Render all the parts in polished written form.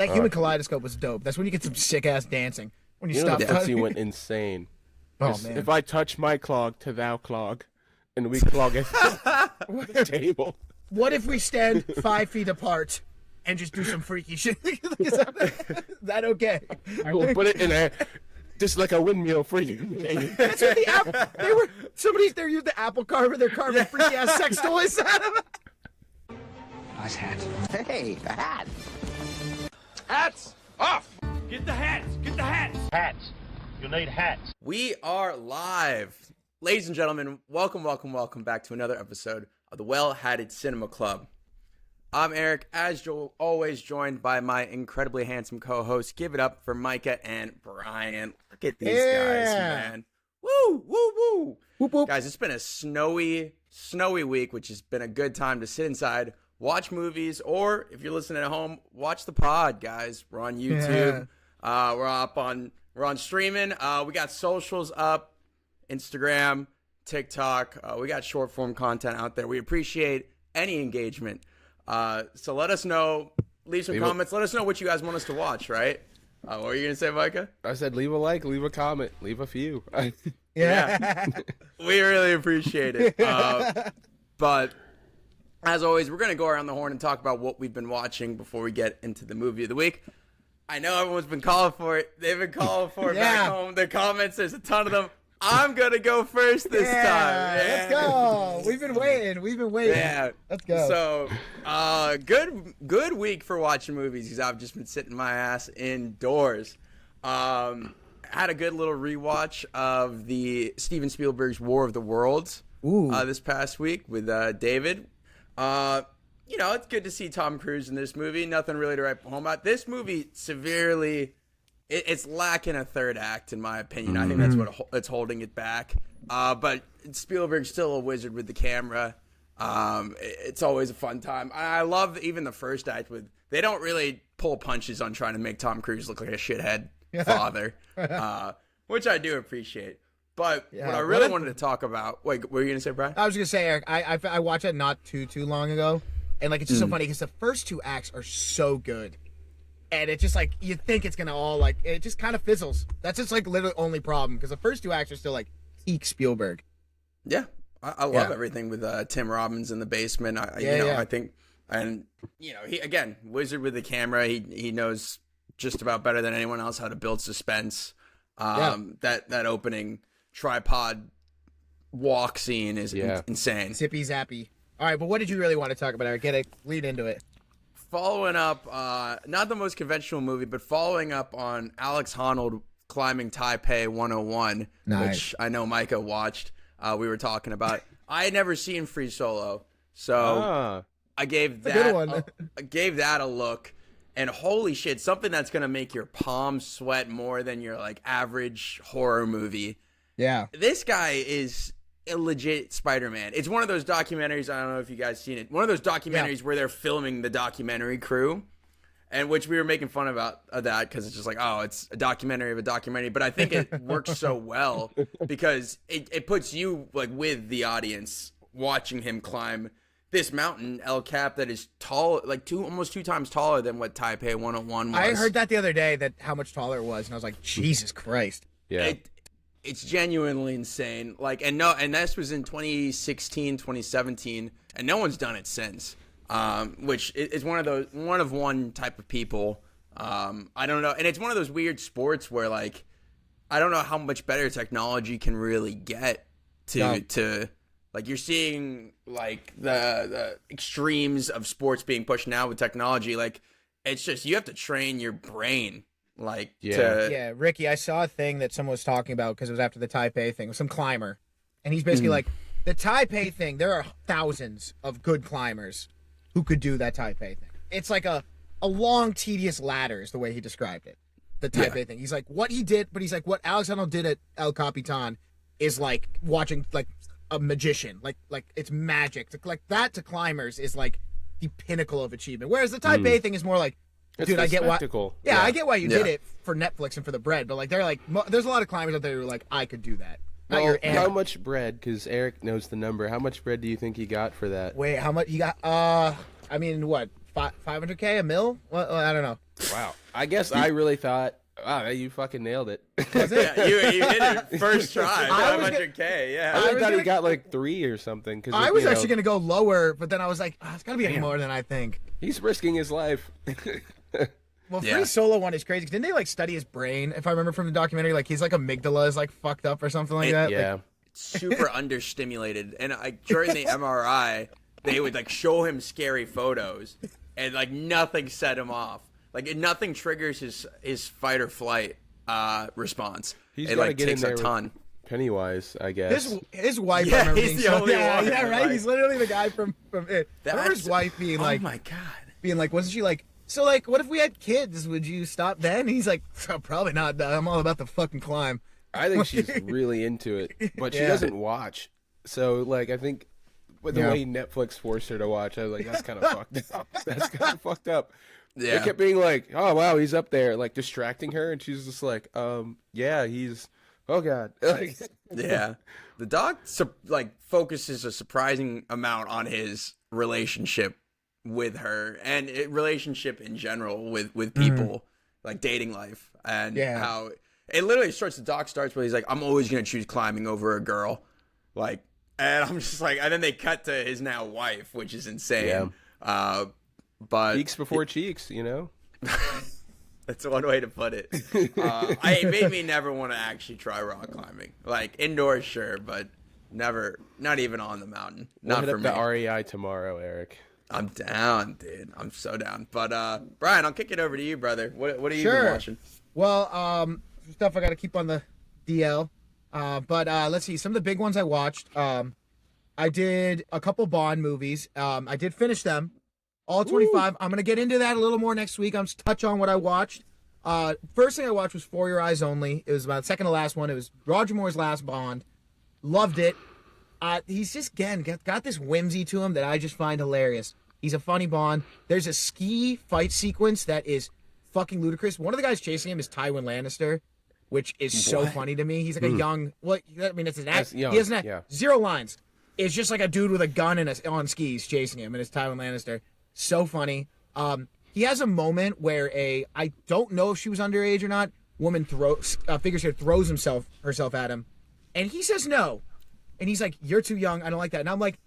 That human kaleidoscope was dope. That's when you get some sick ass dancing. When you You know stop the pussy touching. went insane. Oh man. If I touch my clog to thou clog, and we clog at the table. What if we stand 5 feet apart and just do some freaky shit? Is that okay? We'll put it in a just like a windmill for you. That's what the apple. They used the apple carver. They're carving freaky ass sex toys out of it. Nice hat. Hey, a hat. Hats off! Get the hats! Get the hats! Hats. You'll need hats. We are live. Ladies and gentlemen, welcome back to another episode of the Well-Hatted Cinema Club. I'm Eric, as always joined by my incredibly handsome co-host. Give it up for Micah and Brian. Look at these guys, man. Woo, woo, woo. Whoop, whoop. Guys, it's been a snowy week, which has been a good time to sit inside, watch movies, or if you're listening at home, watch the pod, guys. We're on YouTube. We're on streaming. We got socials up, Instagram, TikTok. We got short form content out there. We appreciate any engagement. So let us know. Leave some comments. Let us know what you guys want us to watch, right? What were you going to say, Micah? I said leave a like, leave a comment, leave a few. Yeah. We really appreciate it. But as always, we're going to go around the horn and talk about what we've been watching before we get into the movie of the week. I know everyone's been calling for it. They've been calling for it back home. The comments, there's a ton of them. I'm going to go first this time. Yeah. Let's go. We've been waiting. Yeah. Let's go. So, good week for watching movies because I've just been sitting my ass indoors. Had a good little rewatch of the Steven Spielberg's War of the Worlds this past week with David. You know, it's good to see Tom Cruise in this movie. Nothing really to write home about. This movie severely... It's lacking a third act, in my opinion. I think that's what's holding it back. But Spielberg's still a wizard with the camera. It's always a fun time. I love even the first act with they don't really pull punches on trying to make Tom Cruise look like a shithead father, which I do appreciate. But what I really wanted to talk about. Wait, what were you gonna say, Brian? I was gonna say, Eric. I watched it not too long ago, and like it's just so funny because the first two acts are so good. And it's just like, you think it's going to all like, it just kind of fizzles. That's just like literally only problem because the first two acts are still like peak Spielberg. Yeah. I love everything with Tim Robbins in the basement. I think, and you know, he, again, wizard with the camera. He knows just about better than anyone else how to build suspense. That opening tripod walk scene is insane. Zippy zappy. All right, but what did you really want to talk about, Eric? Lead into it. Following up, not the most conventional movie, but following up on Alex Honnold climbing Taipei 101, which I know Micah watched. We were talking about. I had never seen Free Solo, so I gave that a look. And holy shit, something that's gonna make your palms sweat more than your like average horror movie. Yeah, this guy is a legit Spider-Man. It's one of those documentaries, I don't know if you guys seen it, one of those documentaries where they're filming the documentary crew, and which we were making fun of that because it's just like, oh, it's a documentary of a documentary, but I think it works so well because it puts you like with the audience watching him climb this mountain, El Cap, that is tall, like almost two times taller than what Taipei 101 was. I heard that the other day, that how much taller it was, and I was like, Jesus Christ. Yeah. It's genuinely insane. Like, and this was in 2016, 2017, and no one's done it since. Which is one of one type of people. I don't know, and it's one of those weird sports where like, I don't know how much better technology can really get to like you're seeing like the extremes of sports being pushed now with technology. Like, it's just you have to train your brain. Ricky, I saw a thing that someone was talking about because it was after the Taipei thing with some climber, and he's basically like, the Taipei thing, there are thousands of good climbers who could do that Taipei thing. It's like a long, tedious ladder is the way he described it, the Taipei thing. He's like, what he did, but he's like, what Alex Honnold did at El Capitan is like watching like a magician, like it's magic. Like that to climbers is like the pinnacle of achievement, whereas the Taipei thing is more like, dude, I get spectacle. why. Yeah, I get why you did it for Netflix and for the bread, but like they're like, there's a lot of climbers out there who are like, I could do that. How much bread? Because Eric knows the number. How much bread do you think he got for that? Wait, how much you got? I mean, what? 500K, a mil? Well, I don't know. Wow. I guess I really thought, wow, you fucking nailed it. Was it? Yeah, you hit it first try. I was 500K. Yeah. I was thought he gonna- got like 3 or something. Cause I was actually going to go lower, but then I was like, it's got to be more than I think. He's risking his life. Well, Yeah. Free Solo one is crazy. Didn't they like study his brain? If I remember from the documentary, like his like amygdala is like fucked up or something like that. Yeah. Like, Super understimulated, and during the MRI, they would like show him scary photos, and like nothing set him off. Like nothing triggers his fight or flight response. He's it gotta like get takes in a there ton. Pennywise, I guess. his wife. Yeah, I remember he's being the so, only yeah, one, yeah, right. right? He's literally the guy from it. I remember his That's- wife being like, oh my god. being like, wasn't she like, so like, what if we had kids? Would you stop then? And he's like, probably not. I'm all about the fucking climb. I think she's really into it, but she Yeah. doesn't watch. So, like, I think with the Yeah. way Netflix forced her to watch, I was like, that's kind of fucked up. That's kind of fucked up. Yeah. They kept being like, oh, wow, he's up there, like, distracting her, and she's just like, yeah, he's, oh, God. Like, Yeah, the dog like focuses a surprising amount on his relationship with her and relationship in general with people, like dating life, and how it literally starts. The doc starts where he's like, "I'm always gonna choose climbing over a girl," like, and I'm just like, and then they cut to his now wife, which is insane. But cheeks before cheeks, you know? that's one way to put it. It made me never want to actually try rock climbing. Like indoors, sure, but never, not even on the mountain. We'll Not hit for up me. the REI tomorrow, Eric. I'm down, dude. I'm so down. But Brian, I'll kick it over to you, brother. What are you Sure. been watching? Well, stuff I got to keep on the DL. But let's see. Some of the big ones I watched. I did a couple Bond movies. I did finish them. All 25. I'm going to get into that a little more next week. I'm just touch on what I watched. First thing I watched was For Your Eyes Only. It was about the second to last one. It was Roger Moore's last Bond. Loved it. He's just, again, got this whimsy to him that I just find hilarious. He's a funny Bond. There's a ski fight sequence that is fucking ludicrous. One of the guys chasing him is Tywin Lannister, which is so funny to me. He's like a young, well, I mean, it's an act. He young, doesn't have yeah. zero lines. It's just like a dude with a gun and on skis chasing him, and it's Tywin Lannister. So funny. He has a moment where I don't know if she was underage or not, woman figures here throws herself at him, and he says no. And he's like, "You're too young. I don't like that." And I'm like,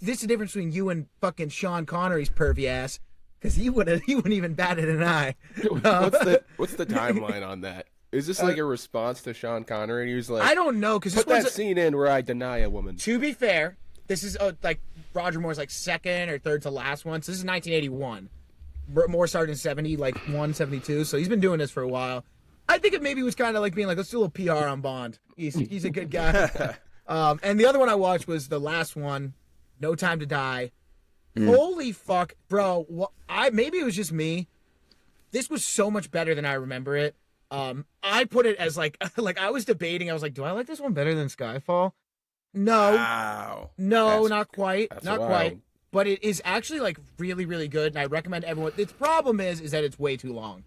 "This is the difference between you and fucking Sean Connery's pervy ass, because he wouldn't even bat it an eye." What's the timeline on that? Is this like a response to Sean Connery? He was like, I don't know, because put that scene in where I deny a woman. To be fair, this is like Roger Moore's like second or third to last one. So this is 1981. Moore started in 70, like 172. So he's been doing this for a while. I think it maybe was kind of like being like, let's do a little PR on Bond. He's a good guy. And the other one I watched was the last one, No Time to Die. Holy fuck, bro! Maybe it was just me. This was so much better than I remember it. I put it as like I was debating. I was like, do I like this one better than Skyfall? No, Wow. no, not quite, not wild. quite. But it is actually like really, really good, and I recommend everyone. Its problem is that it's way too long.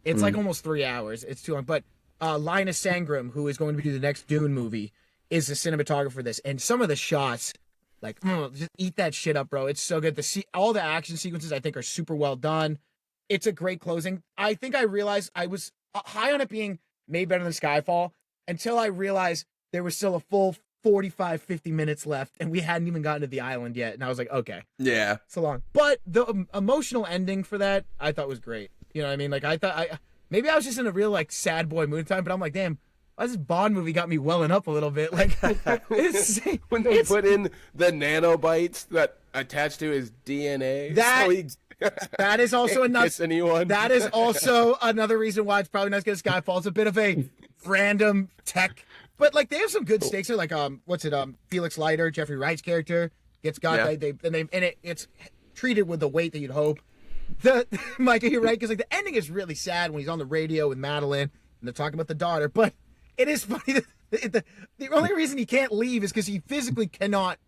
It's like almost 3 hours. It's too long. But Linus Sangram, who is going to do the next Dune movie, is the cinematographer for this, and some of the shots, like, just eat that shit up, bro. It's so good. All the action sequences I think are super well done. It's a great closing. I think I realized I was high on it being made better than Skyfall until I realized there was still a full 45, 50 minutes left, and we hadn't even gotten to the island yet. And I was like, okay, Yeah. so long. But the emotional ending for that, I thought was great. You know what I mean? Like, I thought maybe I was just in a real like sad boy mood time, but I'm like, damn, why this Bond movie got me welling up a little bit. Like, When they put in the nanobites that attach to his DNA, That- so he that is also can't kiss anyone. That is also another reason why it's probably not as good as Skyfall. It's a bit of a random tech, but like they have some good stakes here. Like Felix Leiter, Jeffrey Wright's character gets got. Yeah. It's treated with the weight that you'd hope. Micah, you're right, because like the ending is really sad when he's on the radio with Madeline and they're talking about the daughter. But it is funny that the only reason he can't leave is because he physically cannot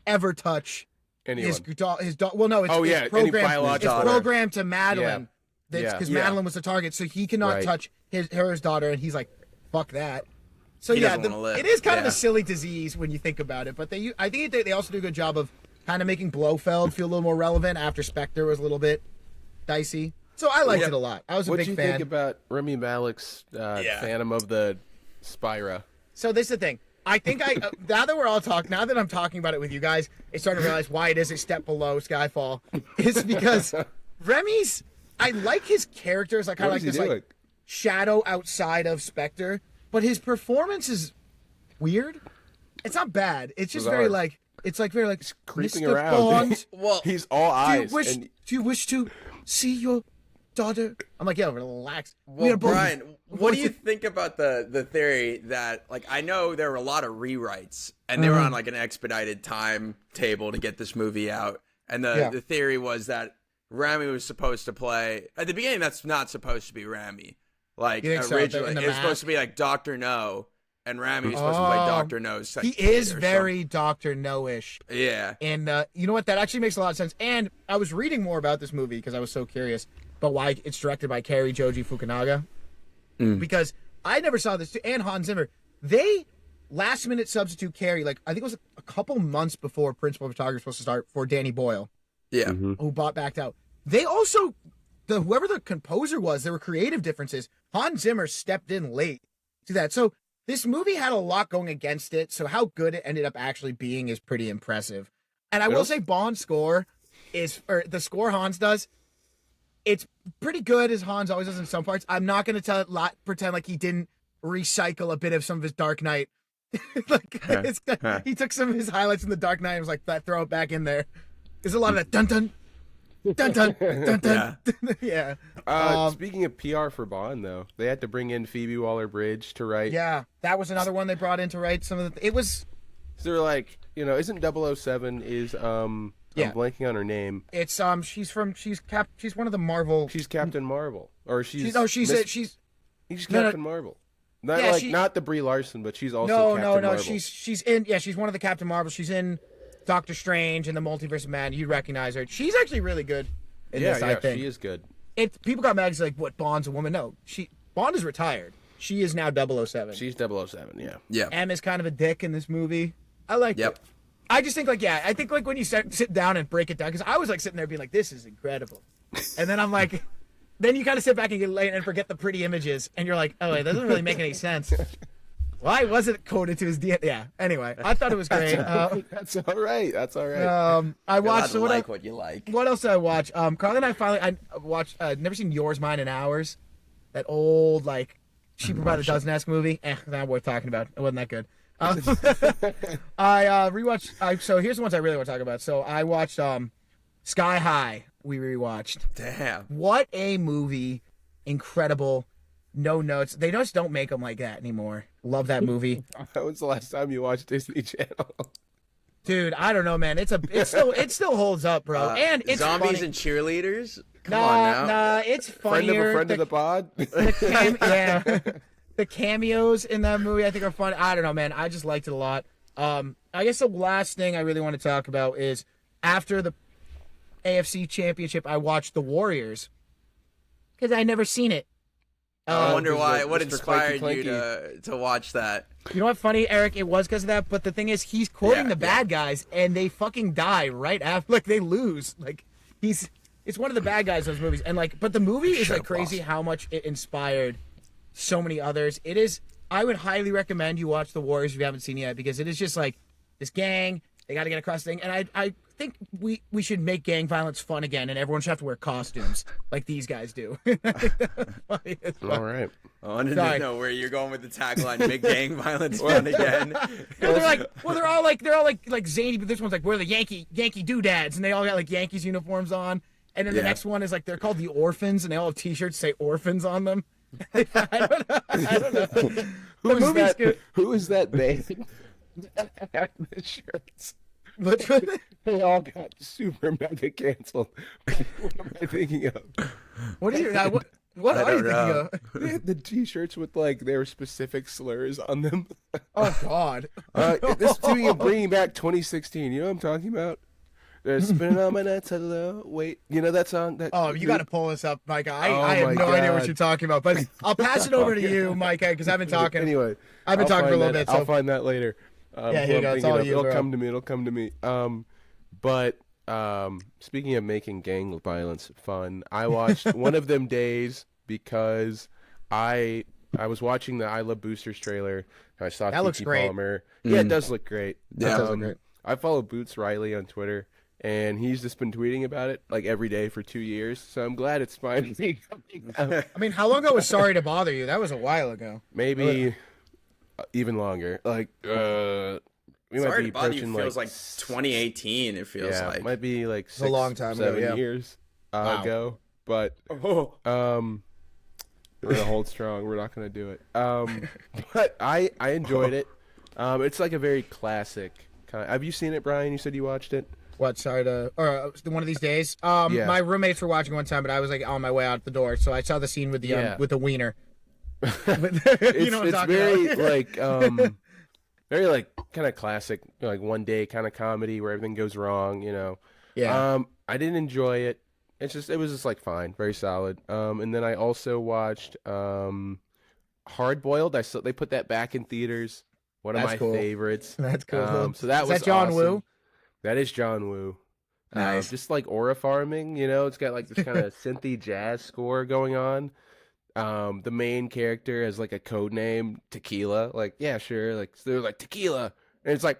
ever touch anyone. his daughter. Well, no, it's any it's programmed. It's biological programmed to Madeline. Yeah. Because Yeah. Madeline was the target, so he cannot Right. touch his daughter, and he's like, "Fuck that." So He yeah, doesn't wanna live. it is kind of Yeah. a silly disease when you think about it. But I think they also do a good job of kind of making Blofeld feel a little more relevant after Spectre was a little bit dicey. So I liked it a lot. I was a What'd big you fan. think about Rami Malek's Phantom of the Spyra? So this is the thing. I think now that I'm talking about it with you guys, I started to realize why it is a step below Skyfall. Is because Remy's. I like his characters. I kind of like this like shadow outside of Spectre, but his performance is weird. It's not bad. It's just very like creeping Mr. around. Bond, Well, He's all eyes. do you wish to see your daughter? I'm like, yeah, relax. well, Brian, what do you think about the theory that, like, I know there were a lot of rewrites, and they were on like an expedited timetable to get this movie out, and the theory was that Rami was supposed to play at the beginning. That's not supposed to be Rami. Like originally, it was supposed to be like Dr. No, and Rami was supposed to play Dr. No's. He is very Dr. No-ish. Yeah. And you know what? That actually makes a lot of sense. And I was reading more about this movie because I was so curious about why it's directed by Cary Joji Fukunaga. Because I never saw this. And Hans Zimmer. They last-minute substitute Cary, like, I think it was a couple months before principal photography was supposed to start for Danny Boyle, Yeah. who backed out. They also, whoever the composer was, there were creative differences. Hans Zimmer stepped in late to that. So this movie had a lot going against it, so how good it ended up actually being is pretty impressive. And I will say Bond's score or the score Hans does, it's pretty good as Hans always does in some parts. I'm not going to pretend like he didn't recycle a bit of some of his Dark Knight. He took some of his highlights in the Dark Knight and was like, throw it back in there. There's a lot of that dun-dun, dun-dun, dun-dun. Yeah. Speaking of PR for Bond, though, they had to bring in Phoebe Waller-Bridge to write. Yeah, that was another one they brought in to write some of the. It was. So they're like, isn't 007 is I'm blanking on her name. It's she's one of the Marvel. She's Captain Marvel, or she's No. Captain Marvel. Not the Brie Larson, but she's also Captain Marvel. She's one of the Captain Marvel. She's in Doctor Strange and the Multiverse of Man. You'd recognize her. She's actually really good in this, I think. She is good. People got mad because like, what, Bond's a woman? No, Bond is retired. She is now 007. She's 007, yeah. Yeah. M is kind of a dick in this movie. I like it. I just think I think when you sit down and break it down, because I was like sitting there being like, this is incredible. And then I'm like, then you kind of sit back and get late and forget the pretty images. And you're like, oh, wait, that doesn't really make any sense. Why was it coded to his DNA? Yeah. Anyway, I thought it was great. That's all right. I watched. What you like. What else did I watch? Carly and I watched. Never seen Yours, Mine, and Ours. That old Cheaper by the Dozen-esque movie. Not worth talking about. It wasn't that good. I rewatched. So here's the ones I really want to talk about. So I watched Sky High. We rewatched. Damn. What a movie! Incredible. No notes. They just don't make them like that anymore. Love that movie. When was the last time you watched Disney Channel? Dude, I don't know, man. It still holds up, bro. And it's zombies funny. and cheerleaders. Come on now. Nah, it's funnier. Friend of the pod. The cameos in that movie I think are fun. I don't know, man. I just liked it a lot. I guess the last thing I really want to talk about is after the AFC Championship, I watched The Warriors because I never seen it. I wonder why. What Mr. inspired Clanky you to watch that? You know what? Funny, Eric. It was because of that. But the thing is, he's quoting the bad guys, and they fucking die right after. Like they lose. Like it's one of the bad guys in those movies. And but the movie is crazy how much it inspired so many others. It is. I would highly recommend you watch The Warriors if you haven't seen it yet, because it is just this gang. They got to get across the thing, and I think we should make gang violence fun again, and everyone should have to wear costumes like these guys do. All right. I wanted to know where you're going with the tagline. Make gang violence fun again. They're all like zany, but this one's we're the Yankee doodads, and they all got Yankees uniforms on. And then the next one is they're called the Orphans, and they all have T-shirts that say Orphans on them. I don't know. Who is that band? The shirts. They all got super mega canceled. What am I thinking of? What are you? What are you thinking of? They had the T-shirts with their specific slurs on them. Oh God! This speaking of bringing back 2016, you know what I'm talking about? They're spinning on my nuts. Hello, wait, you know that song? You got to pull this up, Micah. I have no idea what you're talking about, but I'll pass it over to you, Micah, because I've been talking. Anyway, I've been talking for a little bit. I'll find that later. Yeah, here you go. It's all you, It'll come to me. But speaking of making gang violence fun, I watched One of Them Days because I was watching the I Love Boosters trailer. And I saw That looks Keke great. Palmer. Yeah, it does look great. That does look great. I follow Boots Riley on Twitter, and he's just been tweeting about it like every day for 2 years. So I'm glad it's finally coming out. I mean, how long ago was Sorry to Bother You? That was a while ago. Maybe even longer. Like we might Sorry be to Bother You approaching feels like 2018. It feels yeah, like it might be like a long time ago, 7 yeah. years Wow. ago. But we're gonna hold strong. We're not gonna do it. But I enjoyed it. It's like a very classic kind of. Have you seen it, Brian? You said you watched it. What? Sorry to, or one of these days. Yeah. My roommates were watching one time, but I was like on my way out the door, so I saw the scene with the wiener. You know what I'm talking very about? like very like kind of classic, like one day kind of comedy where everything goes wrong. You know. Yeah. I didn't enjoy it. It was just like fine, very solid. And then I also watched Hard Boiled. They put that back in theaters. One of That's my cool. favorites. That's cool. So that Is was that John awesome. Woo? That is John Woo. Nice. Just like aura farming, you know, it's got like this kind of synthy jazz score going on. The main character has like a code name, Tequila. Like, yeah, sure. Like, so they're like Tequila, and it's like,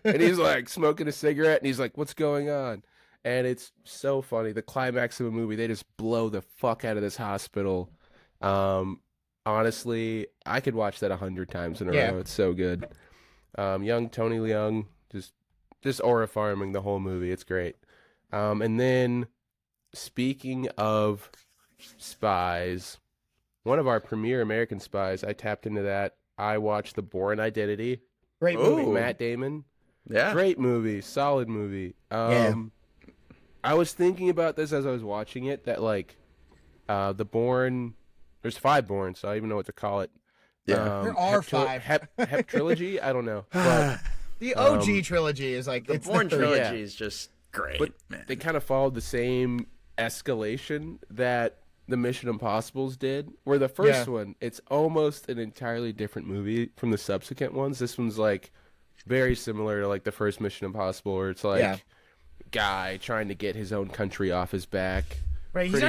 and he's like smoking a cigarette, and he's like, "What's going on?" And it's so funny. The climax of a movie, they just blow the fuck out of this hospital. Honestly, I could watch that 100 times in a row. It's so good. Young Tony Leung, just aura farming the whole movie. It's great. And then, speaking of spies, one of our premier American spies, I tapped into that. I watched The Bourne Identity. Great movie. With Matt Damon. Yeah. Great movie. Solid movie. I was thinking about this as I was watching it, that like The Bourne, there's 5 Bournes, so I don't even know what to call it. Yeah. There are 5. Hep trilogy? I don't know. But The OG trilogy is like The Bourne third. trilogy is just great, but man. they kind of followed the same escalation that the Mission Impossibles did, where the first one, it's almost an entirely different movie from the subsequent ones. This one's like very similar to like the first Mission Impossible, where it's like guy trying to get his own country off his back. Right, he's there's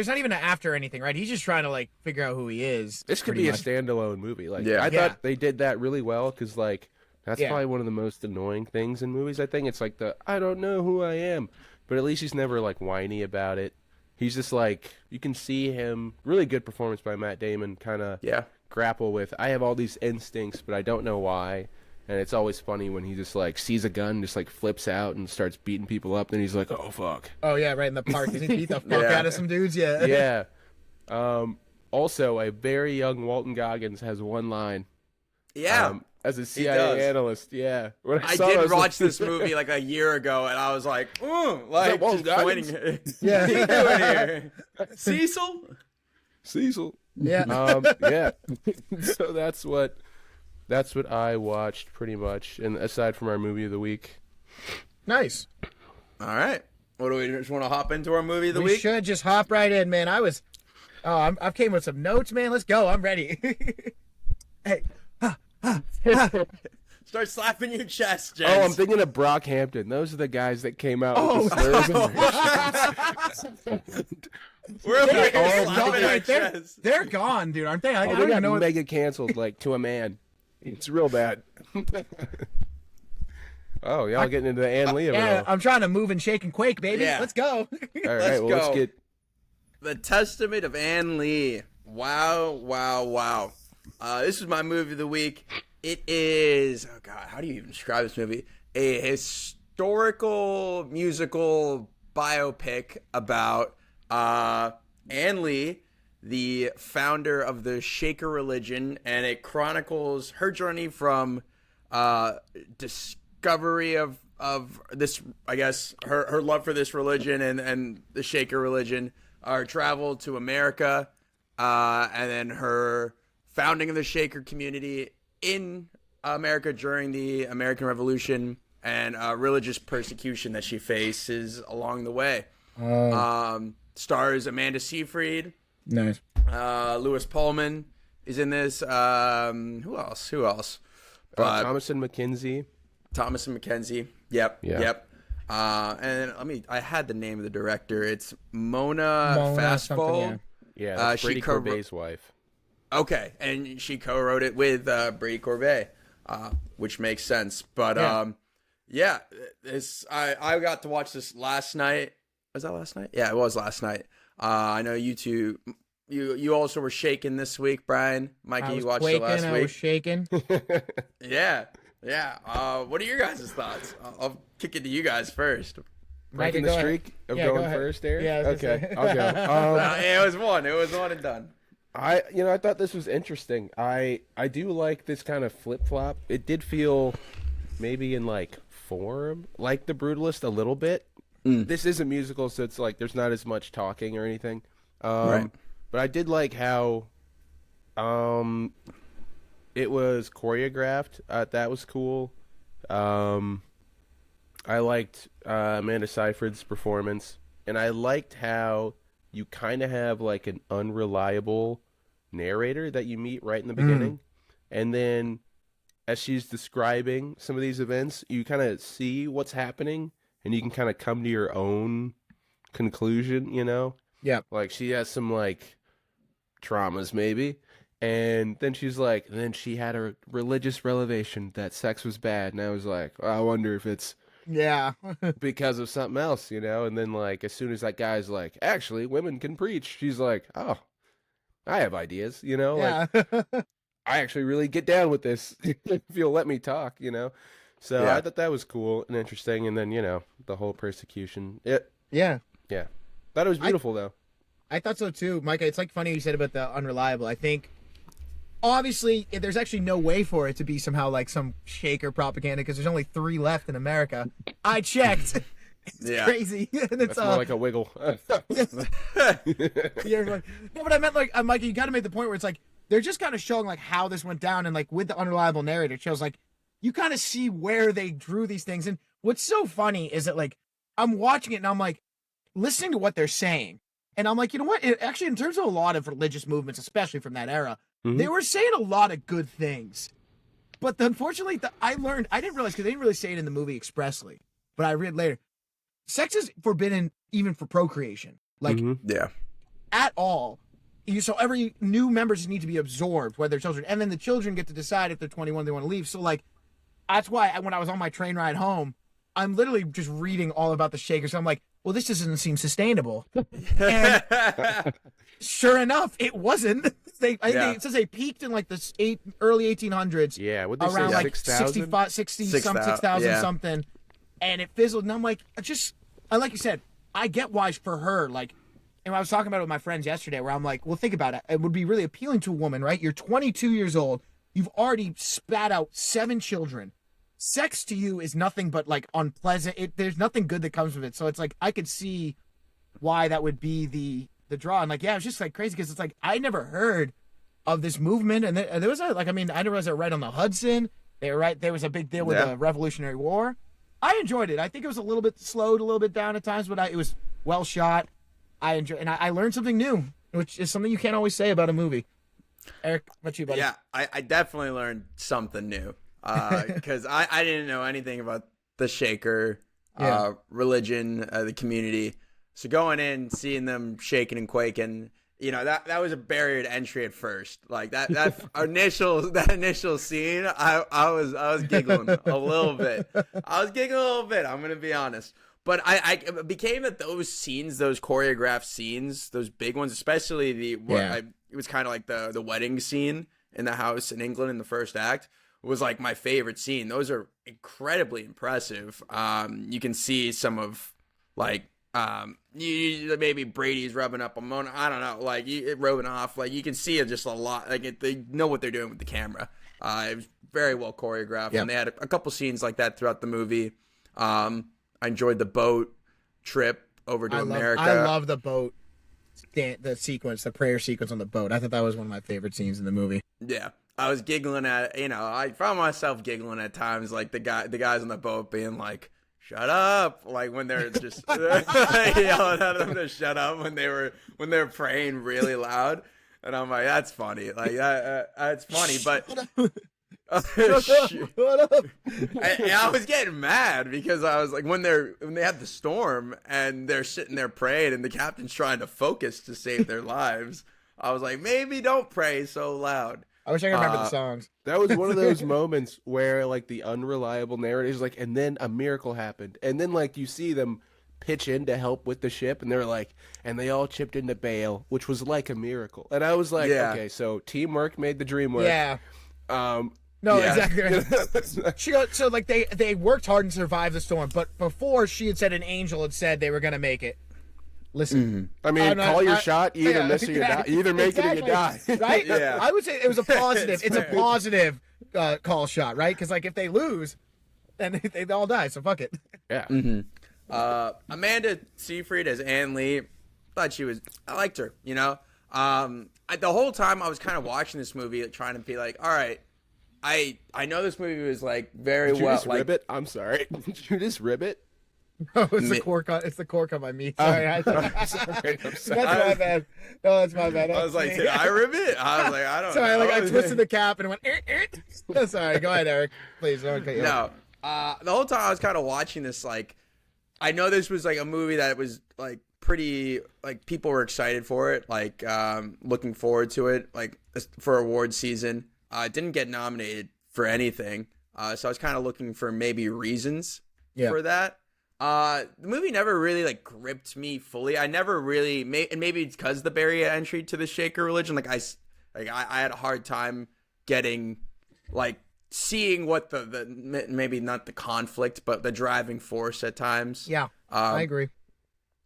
not even an after anything, right? He's just trying to like figure out who he is. This could be a standalone movie. Like, I thought they did that really well, because like that's probably one of the most annoying things in movies. I think it's like I don't know who I am, but at least he's never like whiny about it. He's just like, you can see him, really good performance by Matt Damon, kind of grapple with, I have all these instincts, but I don't know why. And it's always funny when he just like sees a gun, just like flips out and starts beating people up. Then he's like, oh fuck. Oh yeah, right in the park. He beat the fuck out of some dudes. Yeah. Also, a very young Walton Goggins has one line. Yeah. As a CIA analyst, When I saw it, did was watch this movie like a year ago, and I was like, like Walton just Goggins? pointing. Yeah. What are you doing here? Cecil? Yeah. So that's what I watched pretty much, and aside from our movie of the week. Nice. All right. What do we just want to hop into our movie of the We week? should just hop right in, man. I've came with some notes, man. Let's go. I'm ready. Hey. Start slapping your chest, James. Oh, I'm thinking of Brockhampton. Those are the guys that came out with the slurs in their shirts. We're over here They're slapping our chest. they're gone, dude, aren't they? I They don't even got know what. mega canceled, like, to a man. It's real bad. Oh, y'all getting into the Ann Lee of it Yeah, all. I'm trying to move and shake and quake, baby. Yeah. Let's go. All right, Let's well, let's go. get... The Testament of Ann Lee. Wow. This is my movie of the week. It is, oh God, how do you even describe this movie? A historical musical biopic about Ann Lee, the founder of the Shaker religion, and it chronicles her journey from discovery of this, I guess, her love for this religion and the Shaker religion, her travel to America, and then her founding of the Shaker community in America during the American Revolution, and religious persecution that she faces along the way. Stars Amanda Seyfried. Nice. Lewis Pullman is in this. Who else? Thomas and McKenzie. Thomas and McKenzie. Yep. And I had the name of the director. It's Mona Fastball. Yeah, that's Brady Corbett's wife. Okay, and she co-wrote it with Brady Corbet, which makes sense. But I got to watch this last night. Was that last night? Yeah, it was last night. I know you two. You also were shaking this week, Brian. Mikey, you watched it last week. I was shaking. Yeah. What are your guys' thoughts? I'll kick it to you guys first. Breaking the streak of going first there? Yeah, okay, I'll go. It was one and done. I thought this was interesting. I do like this kind of flip-flop. It did feel maybe in like form like The Brutalist a little bit. This is a musical, so it's like there's not as much talking or anything. Right. But I did like how it was choreographed. That was cool. I liked Amanda Seyfried's performance, and I liked how you kind of have like an unreliable narrator that you meet right in the beginning, and then as she's describing some of these events, you kind of see what's happening, and you can kind of come to your own conclusion, Yeah. Like she has some like traumas maybe, and then she's like, and then she had a religious revelation that sex was bad, and I was like, I wonder if it's because of something else, and then like as soon as that guy's like, actually women can preach, she's like, oh, I have ideas, like I actually really get down with this if you'll let me talk, so I thought that was cool and interesting. And then the whole persecution, thought it was beautiful though. I thought so too, Micah. It's like funny you said about the unreliable. I think obviously there's actually no way for it to be somehow like some shaker propaganda because there's only 3 left in America. I checked. It's crazy. And it's That's more like a wiggle. No, but I meant like Micah, you got to make the point where it's like they're just kind of showing like how this went down, and like with the unreliable narrator, it shows like you kind of see where they drew these things. And what's so funny is that like I'm watching it and I'm like listening to what they're saying. And I'm like, you know what? Actually, in terms of a lot of religious movements, especially from that era, they were saying a lot of good things. But unfortunately, I didn't realize, because they didn't really say it in the movie expressly, but I read later, sex is forbidden even for procreation. Like, at all. So every new members need to be absorbed, whether they're children. And then the children get to decide if they're 21, they want to leave. So, like, that's why when I was on my train ride home, I'm literally just reading all about the Shakers. I'm like, well, this doesn't seem sustainable. And sure enough, it wasn't. It says they peaked in like the early 1800s. Yeah, what around say, like 6,000? 6,000 something, and it fizzled. And I'm like, like you said, I get why for her. Like, and I was talking about it with my friends yesterday, where I'm like, well, think about it. It would be really appealing to a woman, right? You're 22 years old. You've already spat out 7 children. Sex to you is nothing but like unpleasant. There's nothing good that comes from it. So it's like I could see why that would be the draw. And like, yeah, it's just like crazy because it's like I never heard of this movement. And there was I didn't realize they were right on the Hudson. They were right. There was a big deal with the Revolutionary War. I enjoyed it. I think it was a little bit slowed, a little bit down at times, but it was well shot. I enjoyed, and I learned something new, which is something you can't always say about a movie. Eric, what about you, buddy? Yeah, I definitely learned something new. Because I didn't know anything about the Shaker religion, the community. So going in, seeing them shaking and quaking, that was a barrier to entry at first. Like that initial scene, I was giggling a little bit. I'm gonna be honest. But I became that those scenes, those choreographed scenes, those big ones, especially it was kind of like the wedding scene in the house in England in the first act. Was like my favorite scene. Those are incredibly impressive. You can see some of like maybe Brady's rubbing up a Mona. I don't know, like rubbing off. Like you can see just a lot. Like they know what they're doing with the camera. It was very well choreographed, and they had a couple scenes like that throughout the movie. I enjoyed the boat trip over to America. I love the boat. The sequence, the prayer sequence on the boat. I thought that was one of my favorite scenes in the movie. Yeah. I was giggling at, I found myself giggling at times, like the guys on the boat being like, "Shut up!" Like when they're just yelling at them to shut up when they're praying really loud, and I'm like, that's funny, like that's funny, but What up? And I was getting mad because I was like, when they had the storm and they're sitting there praying and the captain's trying to focus to save their lives, I was like, maybe don't pray so loud. I wish I could remember the songs. That was one of those moments where like the unreliable narrator is like, and then a miracle happened, and then like you see them pitch in to help with the ship, and they're like, and they all chipped in to bail, which was like a miracle. And I was like, okay, so teamwork made the dream work. Yeah. No, exactly. Right. So like they worked hard and survived the storm, but before she had said an angel had said they were gonna make it. Listen, I mean, call your shot. You either miss or you die. You either make it or you die. Right? Yeah. I would say it was a positive. It's a positive call shot, right? Because like if they lose, then they all die. So fuck it. Yeah. Amanda Seyfried as Ann Lee, I liked her. You know, the whole time I was kind of watching this movie, trying to be like, all right. I know this movie was like very Did you well. just rib it? I'm sorry. Did you just rib it? Oh, it's the cork on. It's the cork on my meat. Sorry, I'm sorry. That's my bad. No, that's my bad. I was like, did I rib it? I was like, I don't sorry, know. Like I twisted the cap and it went. Sorry, go ahead, Eric. Please don't cut you off. No, the whole time I was kind of watching this. Like, I know this was like a movie that was like pretty. Like people were excited for it. Like, looking forward to it. Like for award season. It didn't get nominated for anything. So I was kind of looking for maybe reasons for that. The movie never really like gripped me fully. I never really, and maybe it's because the barrier entry to the Shaker religion. Like I had a hard time getting, like seeing what the maybe not the conflict, but the driving force at times. Yeah, I agree.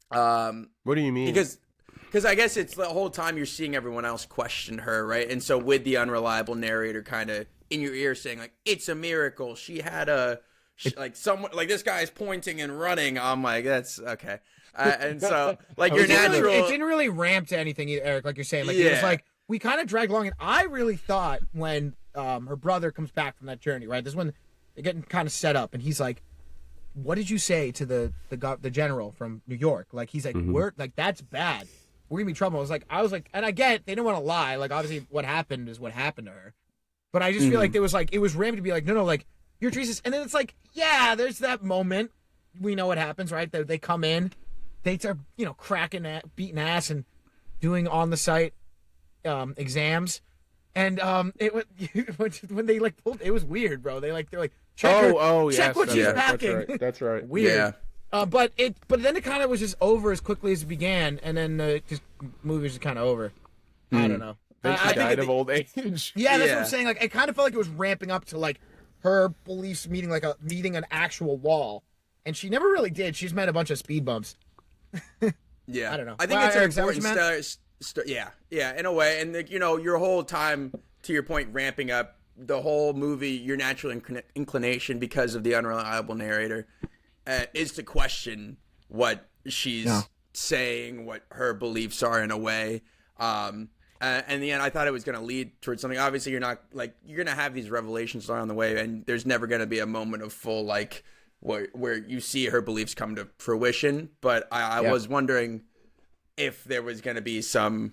What do you mean? Because I guess it's the whole time you're seeing everyone else question her, right? And so with the unreliable narrator kind of in your ear saying like, it's a miracle. She had like someone like this guy's pointing and running. I'm like, that's okay. And so like your natural. It didn't really ramp to anything either, Eric, like you're saying. Like it was like we kind of dragged along, and I really thought when her brother comes back from that journey, right? This is when they're getting kind of set up, and he's like, "What did you say to the general from New York?" Like he's like, "We're like that's bad. We're gonna be in trouble." I was like, and I get it, they didn't want to lie. Like obviously, what happened is what happened to her. But I just feel like there was like it was ramped to be like, no, like you're Jesus, and then it's like, yeah, there's that moment. We know what happens, right? They come in, they start cracking, beating ass, and doing on the site exams, and when they like pulled, it was weird, bro. They're like check what she's packing. That's right. Weird. Yeah. But then it kind of was just over as quickly as it began, and then just movie was just kind of over. I don't know. She died of old age. Yeah, that's what I'm saying. Like it kind of felt like it was ramping up to like her beliefs meeting an actual wall, and she never really did. She's met a bunch of speed bumps. Yeah, I don't know. I think it's an important yeah, in a way, and your whole time, to your point, ramping up the whole movie, your natural inclination because of the unreliable narrator. Is to question what she's saying, what her beliefs are in a way. In the end, I thought it was going to lead towards something. Obviously, you're going to have these revelations along the way, and there's never going to be a moment of full, like, where you see her beliefs come to fruition. But I was wondering if there was going to be some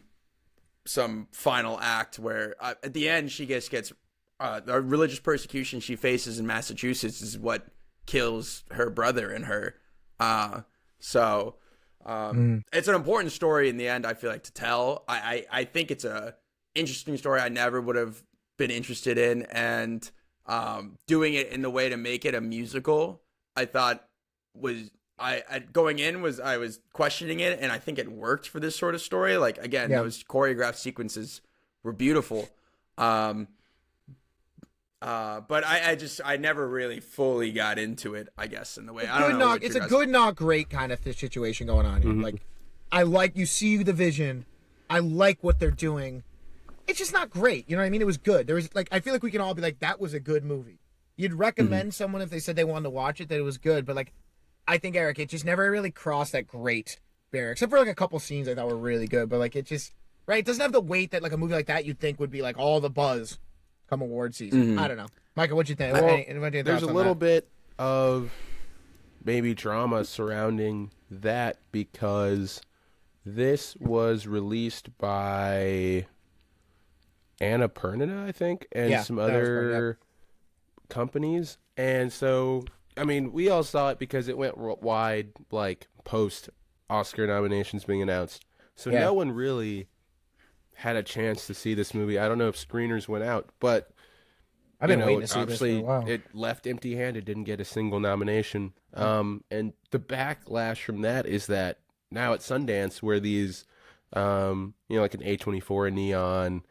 final act where at the end she gets the religious persecution she faces in Massachusetts is what kills her brother and her. It's an important story in the end, I feel like, to tell. I think it's a interesting story I never would have been interested in, and doing it in the way to make it a musical, I thought was I was questioning it, and I think it worked for this sort of story. Like again, those choreographed sequences were beautiful. But I never really fully got into it, I guess, in the way. I don't know. It's a good, not great kind of situation going on here. Like, you see the vision. I like what they're doing. It's just not great. You know what I mean? It was good. There was I feel like we can all be like, that was a good movie. You'd recommend someone if they said they wanted to watch it that it was good, but like, I think, Eric, it just never really crossed that great barrier, except for like a couple scenes I thought were really good, but like it just, right? It doesn't have the weight that like a movie like that you'd think would be like all the buzz come award season. I don't know. Michael, what you think? Well, there's a little bit of maybe drama surrounding that because this was released by Annapurna, I think, and some other companies. And so, I mean, we all saw it because it went wide, like, post Oscar nominations being announced. So no one really had a chance to see this movie. I don't know if screeners went out, but I've been waiting to see this for a while. It left empty-handed, didn't get a single nomination. And the backlash from that is that now at Sundance, where these, like an A24, a Neon,